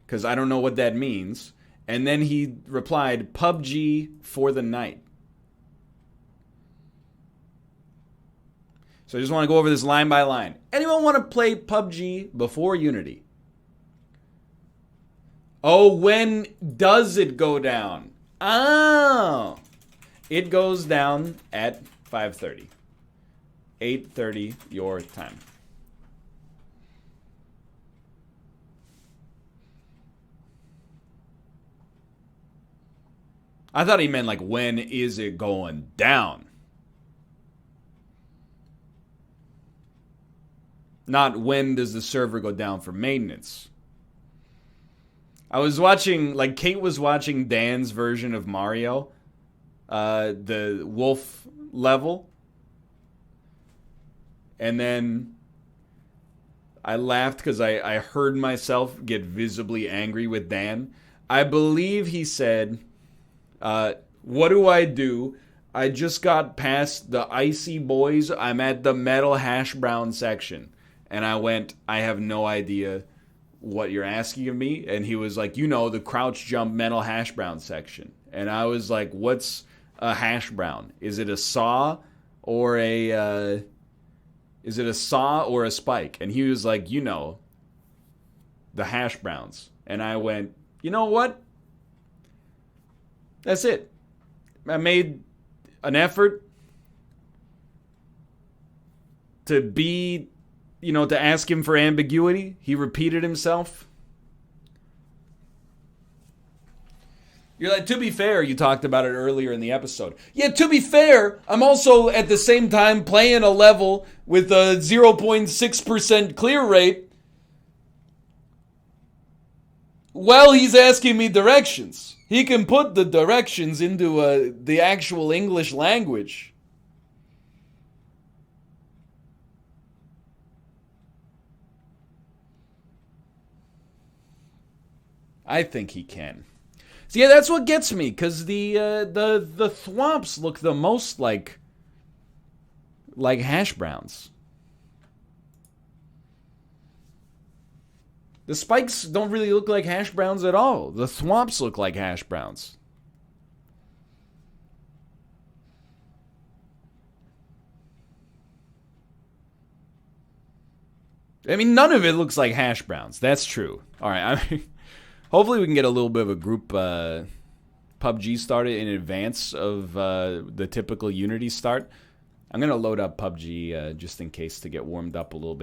because I don't know what that means. And then he replied, PUBG for the night. So I just want to go over this line by line. Anyone want to play PUBG before Unity? Oh, when does it go down? Oh, it goes down at 5:30. 8:30 your time. I thought he meant like, when is it going down? Not when does the server go down for maintenance. I was watching, like, Kate was watching Dan's version of Mario, the wolf level. And then I laughed because I heard myself get visibly angry with Dan. I believe he said, what do? I just got past the icy boys. I'm at the metal hash brown section. And I went, I have no idea what you're asking of me. And he was like, the crouch jump metal hash brown section. And I was like, what's a hash brown? Is it a saw or a spike? And he was like, the hash browns. And I went, you know what? That's it. I made an effort to be, to ask him for ambiguity. He repeated himself. You're like, to be fair, you talked about it earlier in the episode. Yeah, to be fair, I'm also at the same time playing a level with a 0.6% clear rate while he's asking me directions. He can put the directions into the actual English language. I think he can. So yeah, that's what gets me, because the thwomps look the most like hash browns. The spikes don't really look like hash browns at all. The thwomps look like hash browns. I mean, none of it looks like hash browns. That's true. All right, hopefully we can get a little bit of a group PUBG started in advance of the typical Unity start. I'm going to load up PUBG just in case to get warmed up a little bit here.